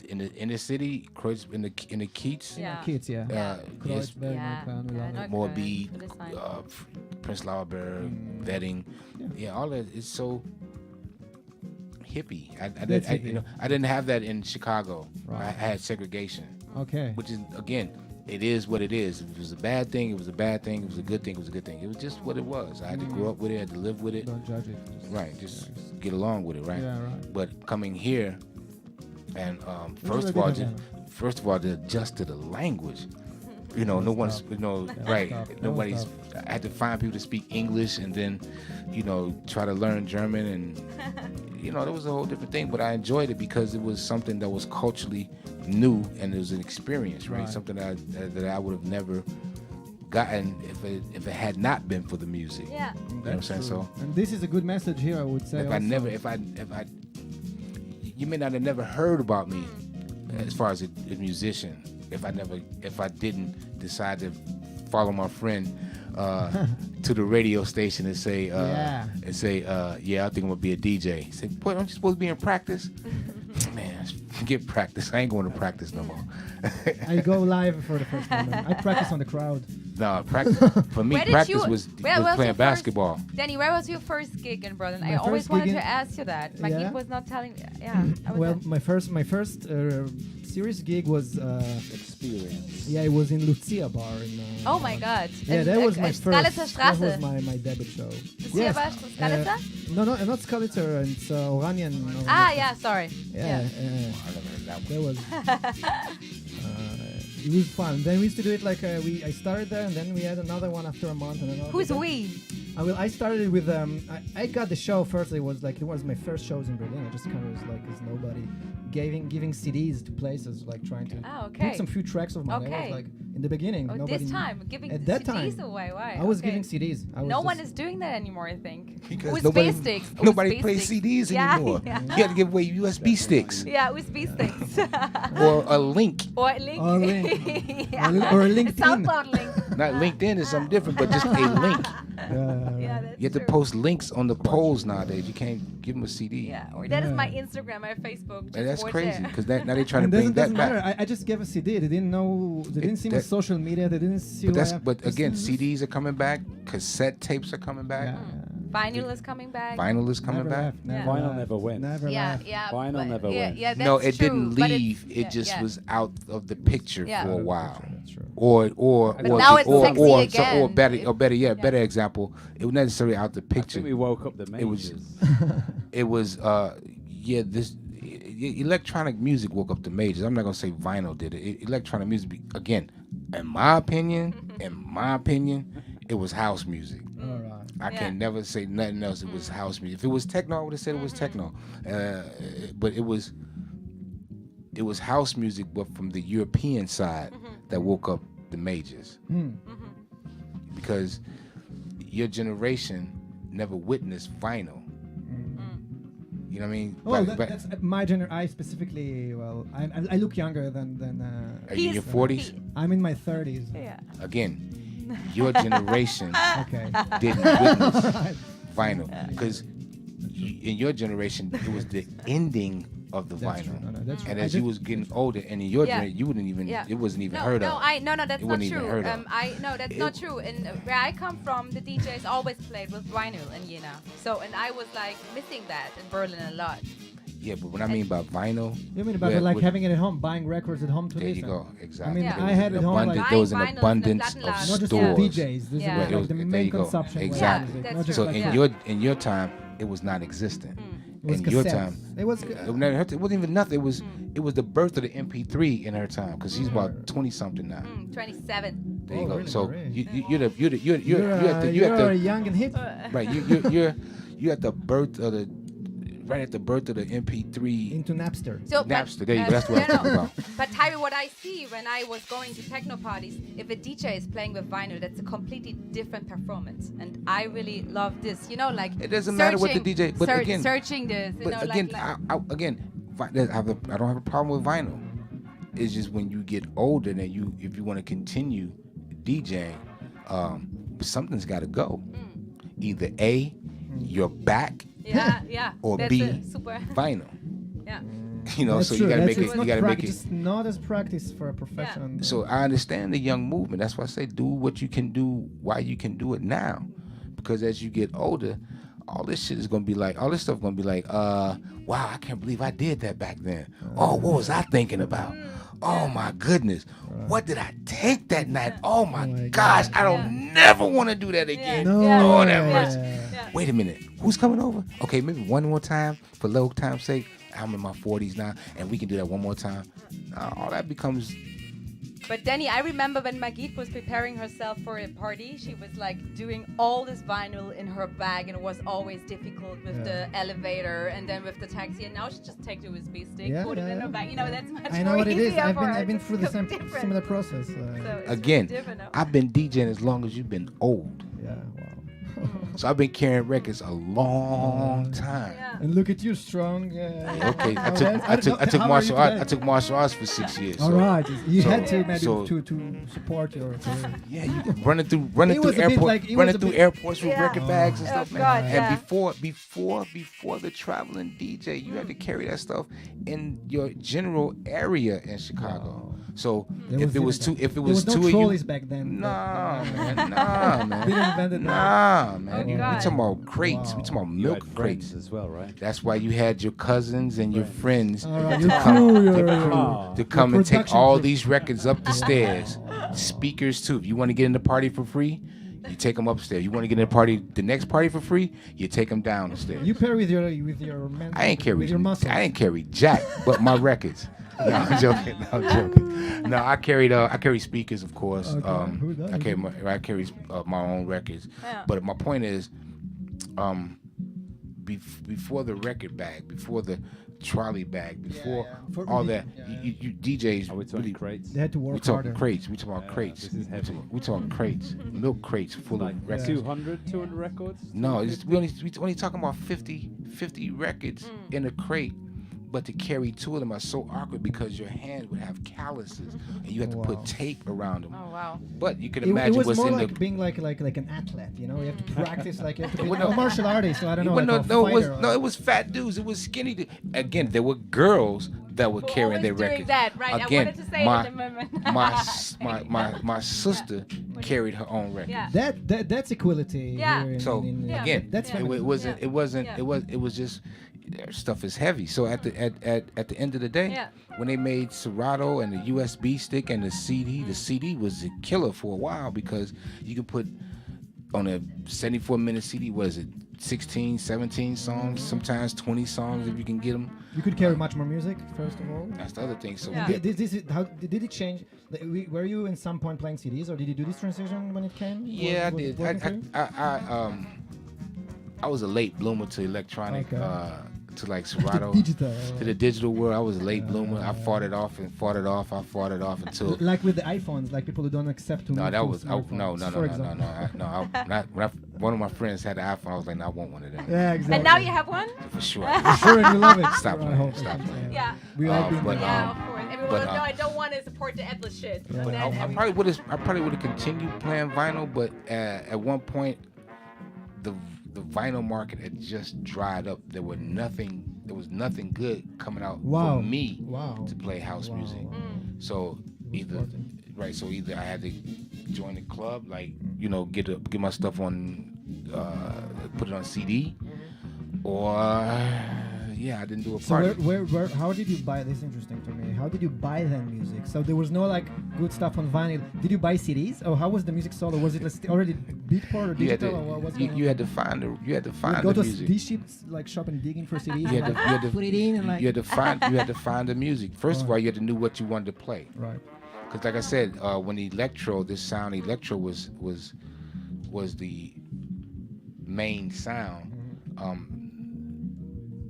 in the city, in the Keats, Yeah. Kids, yeah. yes, Kreuzberg, Yeah. Neukölln, we Yeah, love it. Neukölln. Moabit, That is fine. Prince Lauerberg, Wedding, yeah, all that is so hippie. That's hippie. I didn't have that in Chicago. Right. I had segregation, Okay. which is again, it is what it is. If it was a bad thing, it was a bad thing. If it was a good thing, it was a good thing. It was just what it was. I had to grow up with it. I had to live with it. Don't judge it. Just Right, just get along with it, right? Yeah, right. But coming here, and It's first a of all, bit of to adjust to the language. No one's, right. tough. Nobody's. I had to find people to speak English, and then, try to learn German, and that was a whole different thing. But I enjoyed it because it was something that was culturally new, and it was an experience, right? Right. Something that I would have never gotten if it had not been for the music. Yeah. You know what I'm saying? So And this is a good message here, I would say. if I also. never, you may not have never heard about me as far as a musician. If I didn't decide to follow my friend to the radio station and say, Yeah. I think I'm gonna be a DJ. Say, boy, aren't you supposed to be in practice? Man, get practice. I ain't going to practice no more. I go live for the first time. I practice on the crowd. No, practice for me. Where did Practice you- was where was your playing first- basketball. Danny, where was your first gig in Berlin? I My always first wanted gig to in- ask you that. Maggie Yeah. was not telling me. Yeah. I was Well, there. my first serious gig was Experience. it was in Lucia Bar. In, Oh my God. Yeah, And, that was my Skalitzer first. That was Straße. my debut show. Lucia Bar, Skalitzer? No, not Skalitzer. It's Oranian. Ah, yeah, sorry. Yeah. I never heard that one. That was. It was fun. Then we used to do it like I started there, and then we had another one after a month, and another. Who's one. we? I started with I got the show first. It was my first shows in Berlin. I just kind of was like as nobody, giving CDs to places, like trying to Oh, okay. put some few tracks of mine. I Okay. was like in the beginning. Oh, nobody this knew. time, giving At the that CDs time, away. Why? I was Okay. giving CDs. I was No one just- is doing that anymore, I think. Because USB sticks. nobody USB plays sticks. CDs Yeah, anymore. yeah. You had to give away USB sticks Yeah, USB sticks. or a link. Or a link. Or a link. Yeah. Or a A LinkedIn. SoundCloud link. Not LinkedIn is something different, but just a link. Yeah, that's You have to true. post links on the polls nowadays. You can't give them a CD. Yeah, or that is my Yeah. Instagram, my Facebook. Just And that's watch crazy there. because now they're trying to And bring doesn't that matter. back. I just gave a CD. They didn't know. They didn't see my that- social media. They didn't see. But who I that's am. but again, This is- CDs are coming back. Cassette tapes are coming back. Yeah. Vinyl is coming back. Vinyl is coming Never back. left, never Vinyl left, never went. Never Yeah, left. yeah. Vinyl but- never yeah, went. Yeah, that's No, it true, didn't but it's- leave. It yeah, just yeah. was out of the picture Yeah. for a That's while. true, that's true. Or But now it's sexy or again. better Yeah. better example. It was necessarily out the I picture. think we woke up the It was- majors. It was electronic music woke up the majors. I'm not gonna say vinyl did it. Electronic music again, in my opinion, it was house music. All right. I Yeah. can never say nothing else. It was house music. If it was techno, I would have said it was techno. But it was house music, but from the European side that woke up the majors. Because your generation never witnessed vinyl. You know what I mean? Well, But- that's my gener. I specifically. Well, I look younger than. are you in your 40s? I'm in my 30s. Yeah. Again, your generation Okay. didn't witness vinyl because in your generation it was the ending of the That's vinyl. true. No, that's true. And I as you just- was getting older, and in your Yeah. generation, you wouldn't even. Yeah. It wasn't even No, heard no, of. no, that's It not wasn't even true. heard of. No, that's not true. And where I come from, the DJs always played with vinyl in Jena. So, and I was like missing that in Berlin a lot. Yeah, but what I mean by vinyl, You mean about where- like with- having it at home, buying records at home to there you listen? go, exactly. I mean, Yeah. I had it home like There was an Buying vinyl in the abundance of Plattenladen. not just for stores. DJs. This Yeah. is There like the you main go. consumption. was Exactly. music, That's not just So true. like in your time, it was non-existent. it was in your cassettes. time, It was. it wasn't even nothing. It was the birth of the MP3 in her time because she's about 20 something now. 27. There you Oh, go. really, So really? you're at the You're young and hip. right. You're at the birth of the right at the birth of the MP3 Into Napster. So, Napster. There you go. That's what I'm talking about. But Tyree, what I see when I was going to techno parties, if a DJ is playing with vinyl, that's a completely different performance. And I really love this. You know, like It doesn't matter what the searching- DJ, but again, searching this. You but know, again, like I don't have a problem with vinyl. It's just when you get older and if you want to continue DJing, something's got to go. Either A, you're back, yeah. or That's B, a super. vinyl. Yeah. You know, That's so true. you gotta That's make it's it. not You gotta make it. Just not as practice for a profession. So I understand the young movement. That's why I say do what you can do while you can do it now, because as you get older, all this shit is gonna be like, all this stuff gonna be like, wow, I can't believe I did that back then. Oh, what was I thinking about? Oh my goodness, what did I take that night? Oh my my gosh, I don't never want to do that again. No Lord way. have mercy. Yeah. Wait a minute, who's coming over? Okay, maybe one more time for low time's sake. I'm in my 40s now, and we can do that one more time. All that becomes. But Danny, I remember when Magit was preparing herself for a party, she was like doing all this vinyl in her bag, and it was always difficult with the elevator and then with the taxi. And now she just takes the USB stick, Yeah, put it yeah, in yeah. her bag. You know, that's much I know more what it is. easier for her. I've been It's through the so same different. similar process. So it's Again, different now. I've been DJing as long as you've been old. Yeah. Wow. So I've been carrying records a long time. Yeah. And look at you, strong. Okay, I took martial arts. I took martial arts for 6 years. All so- right, you so- had to maybe so- to support your career. Yeah, you running through It was a bit airport, like- it was running a through bit- airports with Yeah. record bags and Oh, stuff, man. God, And yeah. before the traveling DJ, you had to carry that stuff in your general area in Chicago. So if it was two there was no of you, trolleys back then. nah, man, nah, man, Didn't invent it. nah, man. Oh, We God. talking about crates. We Wow. talking about You milk had crates. friends as well, right? That's why you had your cousins and your friends All right, to your come, crew, to your- come- to come and take production all crew. these records up the stairs. Speakers too. If you want to get in the party for free, you take them upstairs. You want to get in the next party for free, you take them down the stairs. You pair with your men. I ain't carry with your muscles. I ain't carry jack, but my records. No, I'm joking. No, I'm joking. No, I carry speakers, of course. Okay. Who doesn't? I carry my own records. Yeah. But my point is, before the record bag, before the trolley bag, before For all really- that, yeah. you DJs Are we talking really. crates? They had to We work talking harder. crates. We talking about crates. This is heavy. We talking crates. Milk crates full Like of records. 200 records? No, we only talking about 50 records in a crate. But to carry two of them are so awkward because your hand would have calluses and you have to Wow. put tape around them. Oh wow. But you can It imagine was what's more in like the. being like an athlete, you know. You have to practice, like you have to be Well, a no. martial artist. So I don't know. Well, Like a no, it was fighter or- no, it was fat dudes. It was skinny. Again, there were girls that were We're carrying their always doing records. that, right? Again, I wanted to say my it at the moment. my sister carried her own record. Yeah. That's equality. Yeah. Here So Yeah. again, that's Yeah. it wasn't. Yeah. It wasn't. Yeah. It was just stuff is heavy. So at the end of the day, Yeah. when they made Serato and the USB stick and the CD was a killer for a while because you can put on a 74-minute CD. What is it? 16, 17 songs, sometimes 20 songs if you can get them. You could carry much more music, first of all. That's the other thing. So Yeah. we get, This is how did it change? Were you in some point playing CDs, or did you do this transition when it came? yeah, I Was it did. working for you? I was a late bloomer to electronic, Okay. to like Serato, Digital. to the digital world. I was a late bloomer. I fought it off until. Like with the iPhones, like people who don't accept to No, move that to was smartphones, for example. One of my friends had an iPhone. I was like, no, I want one of them Yeah, exactly. And now you have one? for sure. Sure, and you love it. Stop I playing, hope stop so, playing. Yeah. We all been but, there. Yeah, of course. Everyone but, goes, no, I don't want to support the Atlas shit. Yeah. But Then I everyone- probably would have continued playing vinyl, but at one point, the vinyl market had just dried up. There was nothing good coming out Wow. for me Wow. to play house Wow. music. Mm. So either I had to join the club, like get my stuff on, put it on CD, or I didn't do a So party. where how did you buy this? Is interesting to me. How did you buy then music? So there was no like good stuff on vinyl. Did you buy CDs, or how was the music sold? Or was it already Beatport or You had digital? or what was to, going on? you had to find the You the go to a music. CD like shop and digging for CDs. You and, had to, like, you had to, put it in and like you had to find the music. First of all, you had to know what you wanted to play. right. Because like I said, when this sound electro was the main sound,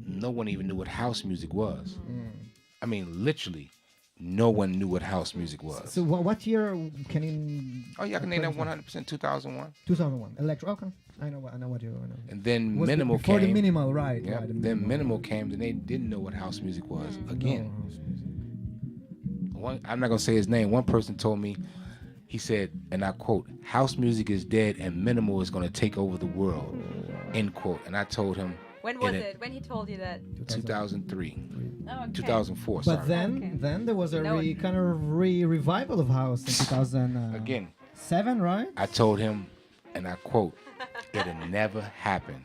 no one even knew what house music was. I mean, literally, no one knew what house music was. So what year can you? Oh yeah, I can name that 100%. 2001. 2001. Electro. Okay, I know what you know. And then Was minimal before came. the minimal, right? Yeah. Right, the Then minimal came, and they didn't know what house music was. Again, No, house music. I'm not gonna say his name. One person told me, he said, and I quote, "House music is dead, and minimal is gonna take over the world." End quote. And I told him, When was it? When he told you that? 2003, Oh, okay. 2004. But Sorry. then there was a No, kind of revival of house in 2007, Again, right? I told him, and I quote, "It'll never happen.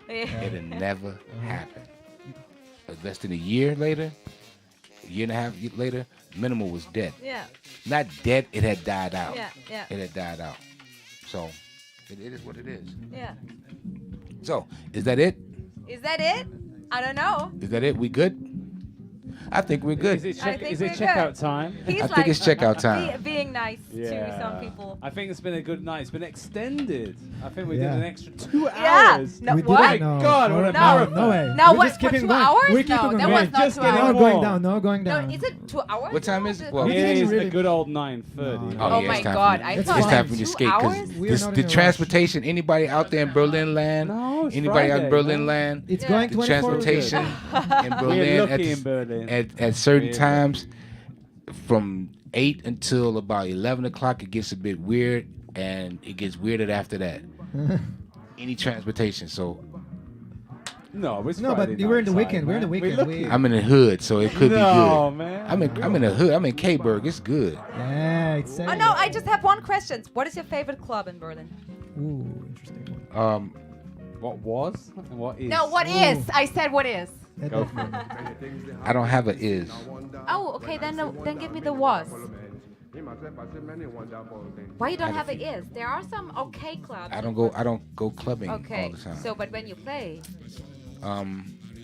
It'll never happen." Less than a year later, a year and a half later, minimal was dead. Yeah. Not dead, it had died out. Yeah. Yeah. It had died out. So, it is what it is. Yeah. So, is that it? Is that it? I don't know. Is that it? We good? I think we're good. Is it, I think is it we're checkout good. time? He's I like think it's checkout time. being nice to some people. I think it's been a good night. It's been extended. I think we did Yeah. an extra 2 Yeah. hours. No, We what? didn't know. God, what a no, marathon. no way. No, We're what, just for keeping 2 going. hours? We keep No, going. that Yeah, was not just 2 getting No hours. more. going down. No going No, down. is it 2 hours? What time is it? Well, We didn't It's really- a good old 9:30. Oh, Oh yeah, my it's time God, for I me. It's thought It's fine. time for me to 2 skate hours? We are because not the in a rush. transportation. Anybody out there in Berlin land? No, it's Anybody out in Friday, Berlin man. land? It's Yeah. going The 24 transportation in We're Berlin lucky in Berlin. at certain We're times from 8 until about 11 o'clock. It gets a bit weird, and it gets weirder after that. Any transportation, so No, it's No, but Friday we're in the night weekend. time, We're in the man. weekend. lucky. I'm in the hood, so it could be No, good. man. I'm in the hood. I'm in K-Burg. It's good. Yeah, it's Oh no, I just have one question. What is your favorite club in Berlin? Ooh, interesting one. What was and what is? No, what Ooh. is? I said what is. That Go definitely- I don't have a is. Oh, okay, then give me the was. Why you don't have a is? There are some okay clubs. I don't go clubbing Okay, all the time. so but when you play,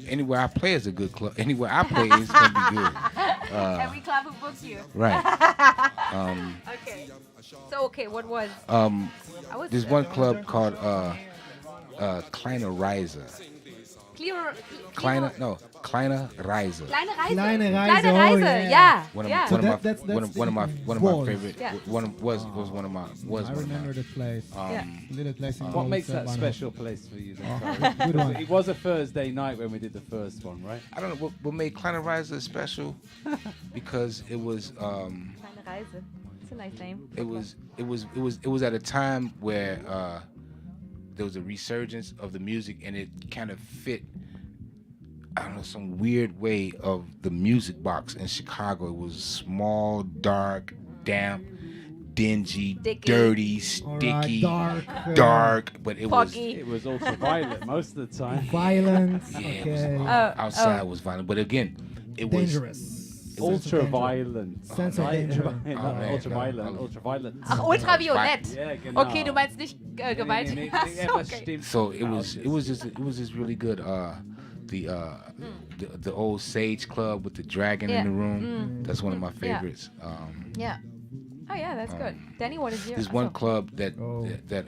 Anywhere I play is a good club. Anywhere I play is gonna be good. every club will book you. Right. Okay. So okay, what was? I was There's one club called Kleiner Reiser. Kleiner Reiser. Kleine Reise. Kleine Reise, Kleine oh, Reise. yeah. Yeah. One of yeah. So one of my that's one of my walls. favorite. Yeah. Was one of my was I one of remember my. the place. Yeah. Little place in What Gold, makes that Bahnhof. special place for you then? Oh, Tyree? good one. It was a Thursday night when we did the first one, right? I don't know what made Kleiner Reiser special because it was Kleine Reise. It's a nice name. it was at a time where there was a resurgence of the music and it kind of fit. I don't know, some weird way of the music box in Chicago. It was small, dark, damp, dingy, Sticky. dirty, All sticky, right, dark, but it was Foggy. It was ultraviolet most of the time. Violence. Yeah, it Okay. was, Oh, outside was violent. But again, it was Dangerous. Ultraviolent. Sense of danger. Not man. ultraviolent, ultraviolet. Ach, ultraviolett. Ja, genau. Okay, du meinst nicht gewaltig. Nee, Ach so, was okay. stimmt. so it was just really good. The old Sage Club with the dragon Yeah. in the room. That's one of my Yeah. favorites. Yeah. Oh yeah, that's good. Danny, what is your? There's one also- club that Oh. that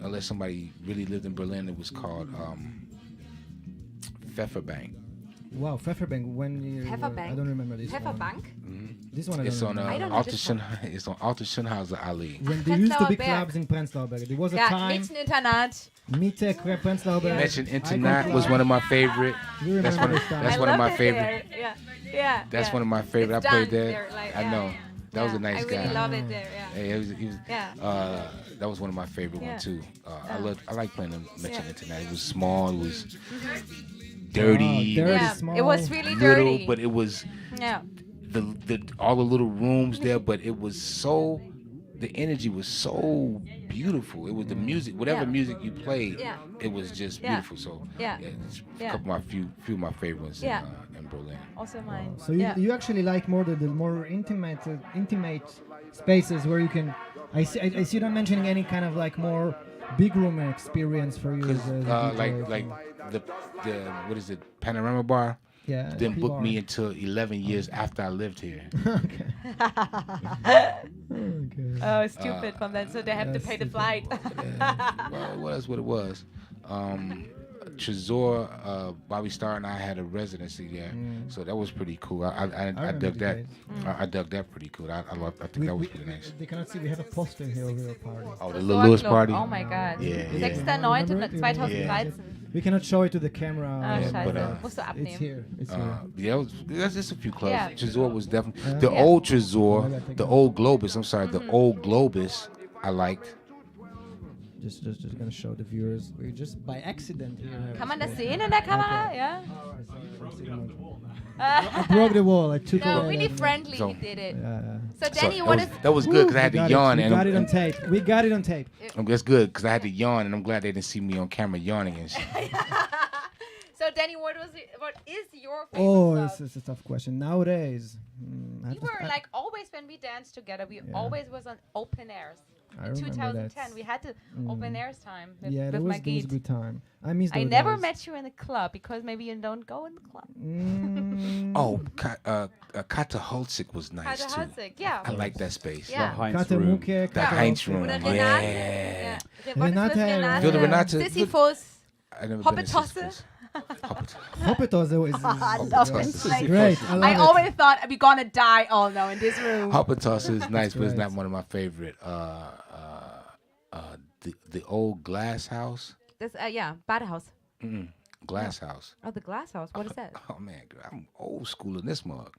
unless somebody really lived in Berlin, it was called Pfefferbank. Wow, Pfefferbank. When you? Pfefferbank? I don't remember this one. Pfefferbank. This one I It's don't on remember. I don't know Alter this one. It's on Alter Schönhauser Allee. When there used to be Prenzlauer Berg. clubs in Prenzlauer Berg, there was a Ja, time. Mädcheninternat. Miete Prenzlauer Berg. Mention I Internat was one of my favorite. You That's remember one. this time. That's I one of love my it favorite. there. Yeah. Yeah. That's yeah. one of my favorite. It's I played done there. like, I yeah, know. yeah. That was a Yeah, nice I really guy. love it there. Yeah. Yeah, he was Yeah. that was one of my favorite Yeah. ones too. Yeah. I like playing the Mention Internet. It was small. It was Mm-hmm. dirty, dirty. Yeah. small, It was really little, dirty. but it was Yeah. the all the little rooms there. But it was so the energy was so beautiful. It was the music, whatever Yeah. music you played, Yeah. it was just Yeah. beautiful. So Yeah. it's a Yeah. couple of few of my favorites Yeah. in Berlin. Also mine. So you, yeah. you actually like more the more intimate spaces where you can. I see you're not mentioning any kind of like more big room experience for you. Because as a DJ. like the what is it, Panorama Bar? yeah, Didn't book P-bar. me until 11 years after I lived here. Okay. Okay. Oh, stupid from that. So they have to Yes, pay the it- flight. Well, that's what it was. Trezor, Bobby Starr, and I had a residency there, so that was pretty cool. I remember dug the that. days. I dug that pretty cool. I think that was pretty nice. They cannot see. We have a poster here of your party. Oh, the Little Lewis party. Oh my God. Yeah, yeah. 6.9.2013. We cannot show it to the camera. Ah, Yeah, scheiße. but, Musst du It's abnehmen. here. It's here. Yeah, that's just a few clubs. Yeah. Trezor was definitely Yeah. the Yeah. old Maybe I Trezor, think the I- old Globus. I'm sorry, the old Globus. I liked. Just gonna show the viewers. We just by accident here. have Kann man this das wall. sehen in der Kamera? Okay. Ja. I broke the wall. I took No, away really that- friendly So- he did it. Yeah. So So Danny, what is? that was good because I had We to got yawn it. and We got it on tape. We got it on tape. that's good because I had to yawn and I'm glad they didn't see me on camera yawning and shit. So Danny, what is your favorite Oh, club? this is a tough question. Nowadays, We were like always when we danced together. We always was on open airs. I in remember 2010. that. We had to open airs time with, Yeah, with that my was a gate. good time. I miss those I never days. met you in a club because maybe you don't go in the club. Oh, Kata Holzig was nice Kata too. Holzig, yeah. I like that space. The Yeah. Heinz Kata room. Muke, The Kata Heinz Holzig. room. Oder Yeah. Renate. Ja. Was ist das? Renate, Renate? Wilde Renate. Sisyphus. I never Hoppetosse. been to Sisyphus. Hoppetosse is I Hoppetosse. love Hoppetosse. it. Like, great. I love I it. always thought we're gonna die all now in this room. Hoppetosse is nice, but it's right. not one of my favorite. The old glass house. This, yeah, Badehaus. Glass house. Oh, the glass house. What is that? Oh man, I'm old school in this mug.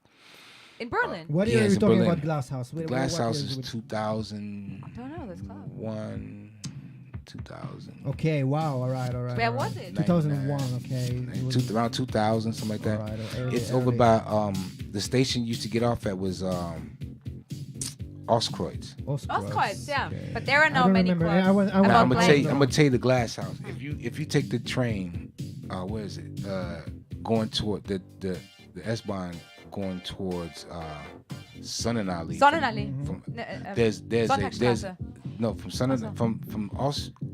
In Berlin. What Yeah, year are it's you in talking Berlin. about Glass House? Glass What house year is it? 2001, I don't know this club. 2000. Okay, wow, all right. Where was it? 2001, okay. It was Around 2000, something like that. all right, early, It's over early. by the station used to get off at was Ostkreuz. Ostkreuz, yeah. Okay. But there are I no don't many remember. clubs. I was- I was- About I'm gonna Blank. tell you the glass house. If you take the train, where is it? Going toward the S-Bahn going towards Sonnenallee. Sonnenallee. From, Ne- there's Sonntagstraße. no from from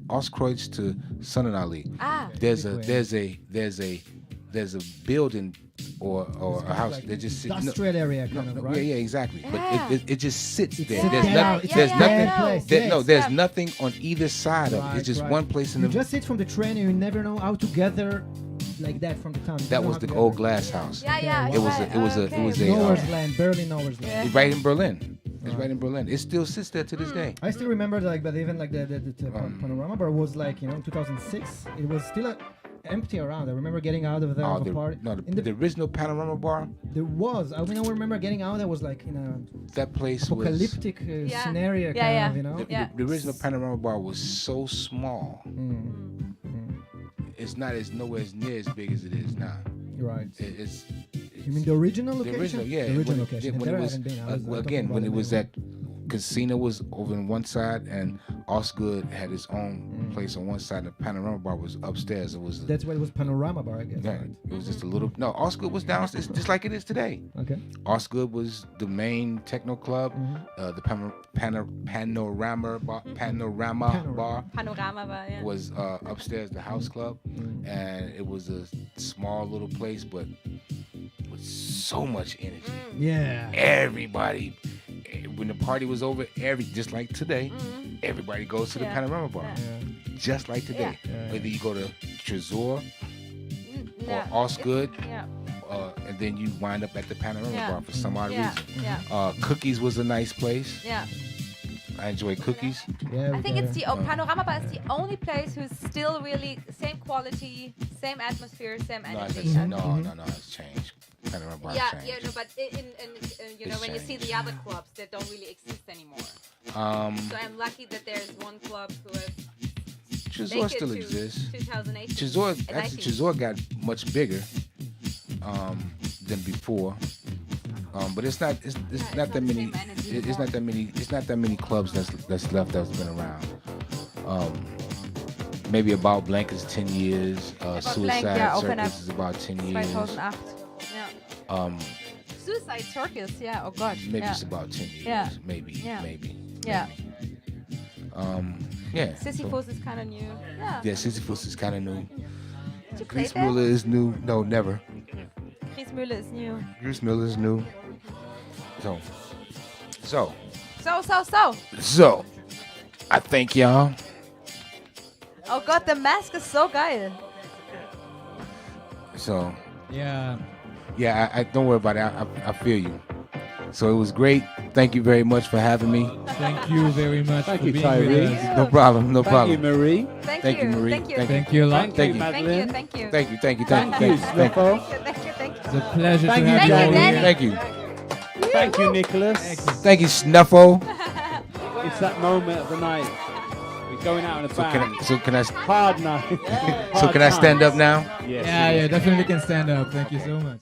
Ostkreuz to Sonnenallee. Ah. There's Between. a building or a house Like that just sits. industrial area kind of, right? Yeah, exactly. Yeah. But it just sits It's there. sit There's down. nothing. It's There's a nothing. dead place. No, Yes. there's Yeah. nothing on either side of it. Right, It's just right. one place in You the. just sit from the train and you never know how to gather like that from the town. You That don't know was how to the gather. old glass house. Yeah, yeah. It you're was right. it was a Nowhere's land, Berlin, nowhere's land. Yeah. Right in Berlin. It's right in Berlin. It still sits there to this day. I still remember like, but even like the panorama bar was like 2006. It was still empty around. I remember getting out of there of a party. In the original Panorama Bar. There was. I remember getting out. I was like in a That place was. apocalyptic Yeah. scenario, Yeah, kind yeah. of, you know. The original Panorama Bar was so small. It's not as nowhere near as big as it is now. Right. It's You mean the original the location? original, yeah. The original when, location. When There it I was, haven't been. I was talking again, about when the it was new that casino was over on one side and Osgood had his own place on one side. The Panorama Bar was upstairs. It was. That's what it was, panorama bar, I guess. Yeah, Right? it was just a little. No, Osgood was downstairs, just like it is today. Okay. Osgood was the main techno club. The Panorama Bar Panorama war, yeah. was upstairs, the house club, and it was a small little place, but with so much energy. Yeah. Everybody, when the party was over, just like today, everybody goes to the Yeah. Panorama Bar, Yeah. just like today. Yeah. Whether you go to Tresor Yeah. or Osgood, Yeah. and then you wind up at the Panorama Yeah. Bar for some odd Yeah. reason. Yeah. Cookies was a nice place. Yeah. I enjoy cookies. Yeah. I think it's the Panorama Bar is the only place who's still really same quality, same atmosphere, same No, energy. it's changed. Panorama Bar Yeah, changed. yeah, no, but you know It's when you see changed. the other clubs that don't really exist anymore. So I'm lucky that there's one club who has Tresor make it still to exists. 2018. Tresor got much bigger than before. But it's not it's not not that the many same energy it's not anymore. that many clubs that's left that's been around. Maybe About Blank is 10 years. About Suicide Blank, yeah, open Circus up is about 10 years. 2008. Yeah. Suicide Circus, yeah. Oh God. Maybe yeah. it's about 10 years. Yeah. Maybe. Yeah. Maybe. Yeah. Yeah. Sisyphus is kind of new. Yeah. Yeah, Sisyphus is kind of new. Did you play Grease that? Muller is new. No, never. Chris Müller is new. Grease Muller is new. So, I thank y'all. Oh God, the mask is so geil. So, Yeah. yeah, I don't worry about it. I feel you. So it was great. Thank you very much for having me. Thank you very much Thank for you, being Tyree. with us. No problem. No Thank problem. you, Marie. Thank you, Marie. Thank you. Thank you a lot. Thank Thank you, you. Thank you. Madeline. Thank you. Thank you. Thank you, Sniffle. Thank you. Thank you. It's a pleasure Thank to you, have Thank you, you Danny. Thank you. Thank you, Nicholas. Thank you, Snuffo. It's that moment of the night. We're going out in a band. Can I Hard night. stand up now? Yes. Yeah, definitely can stand up. Thank you so much.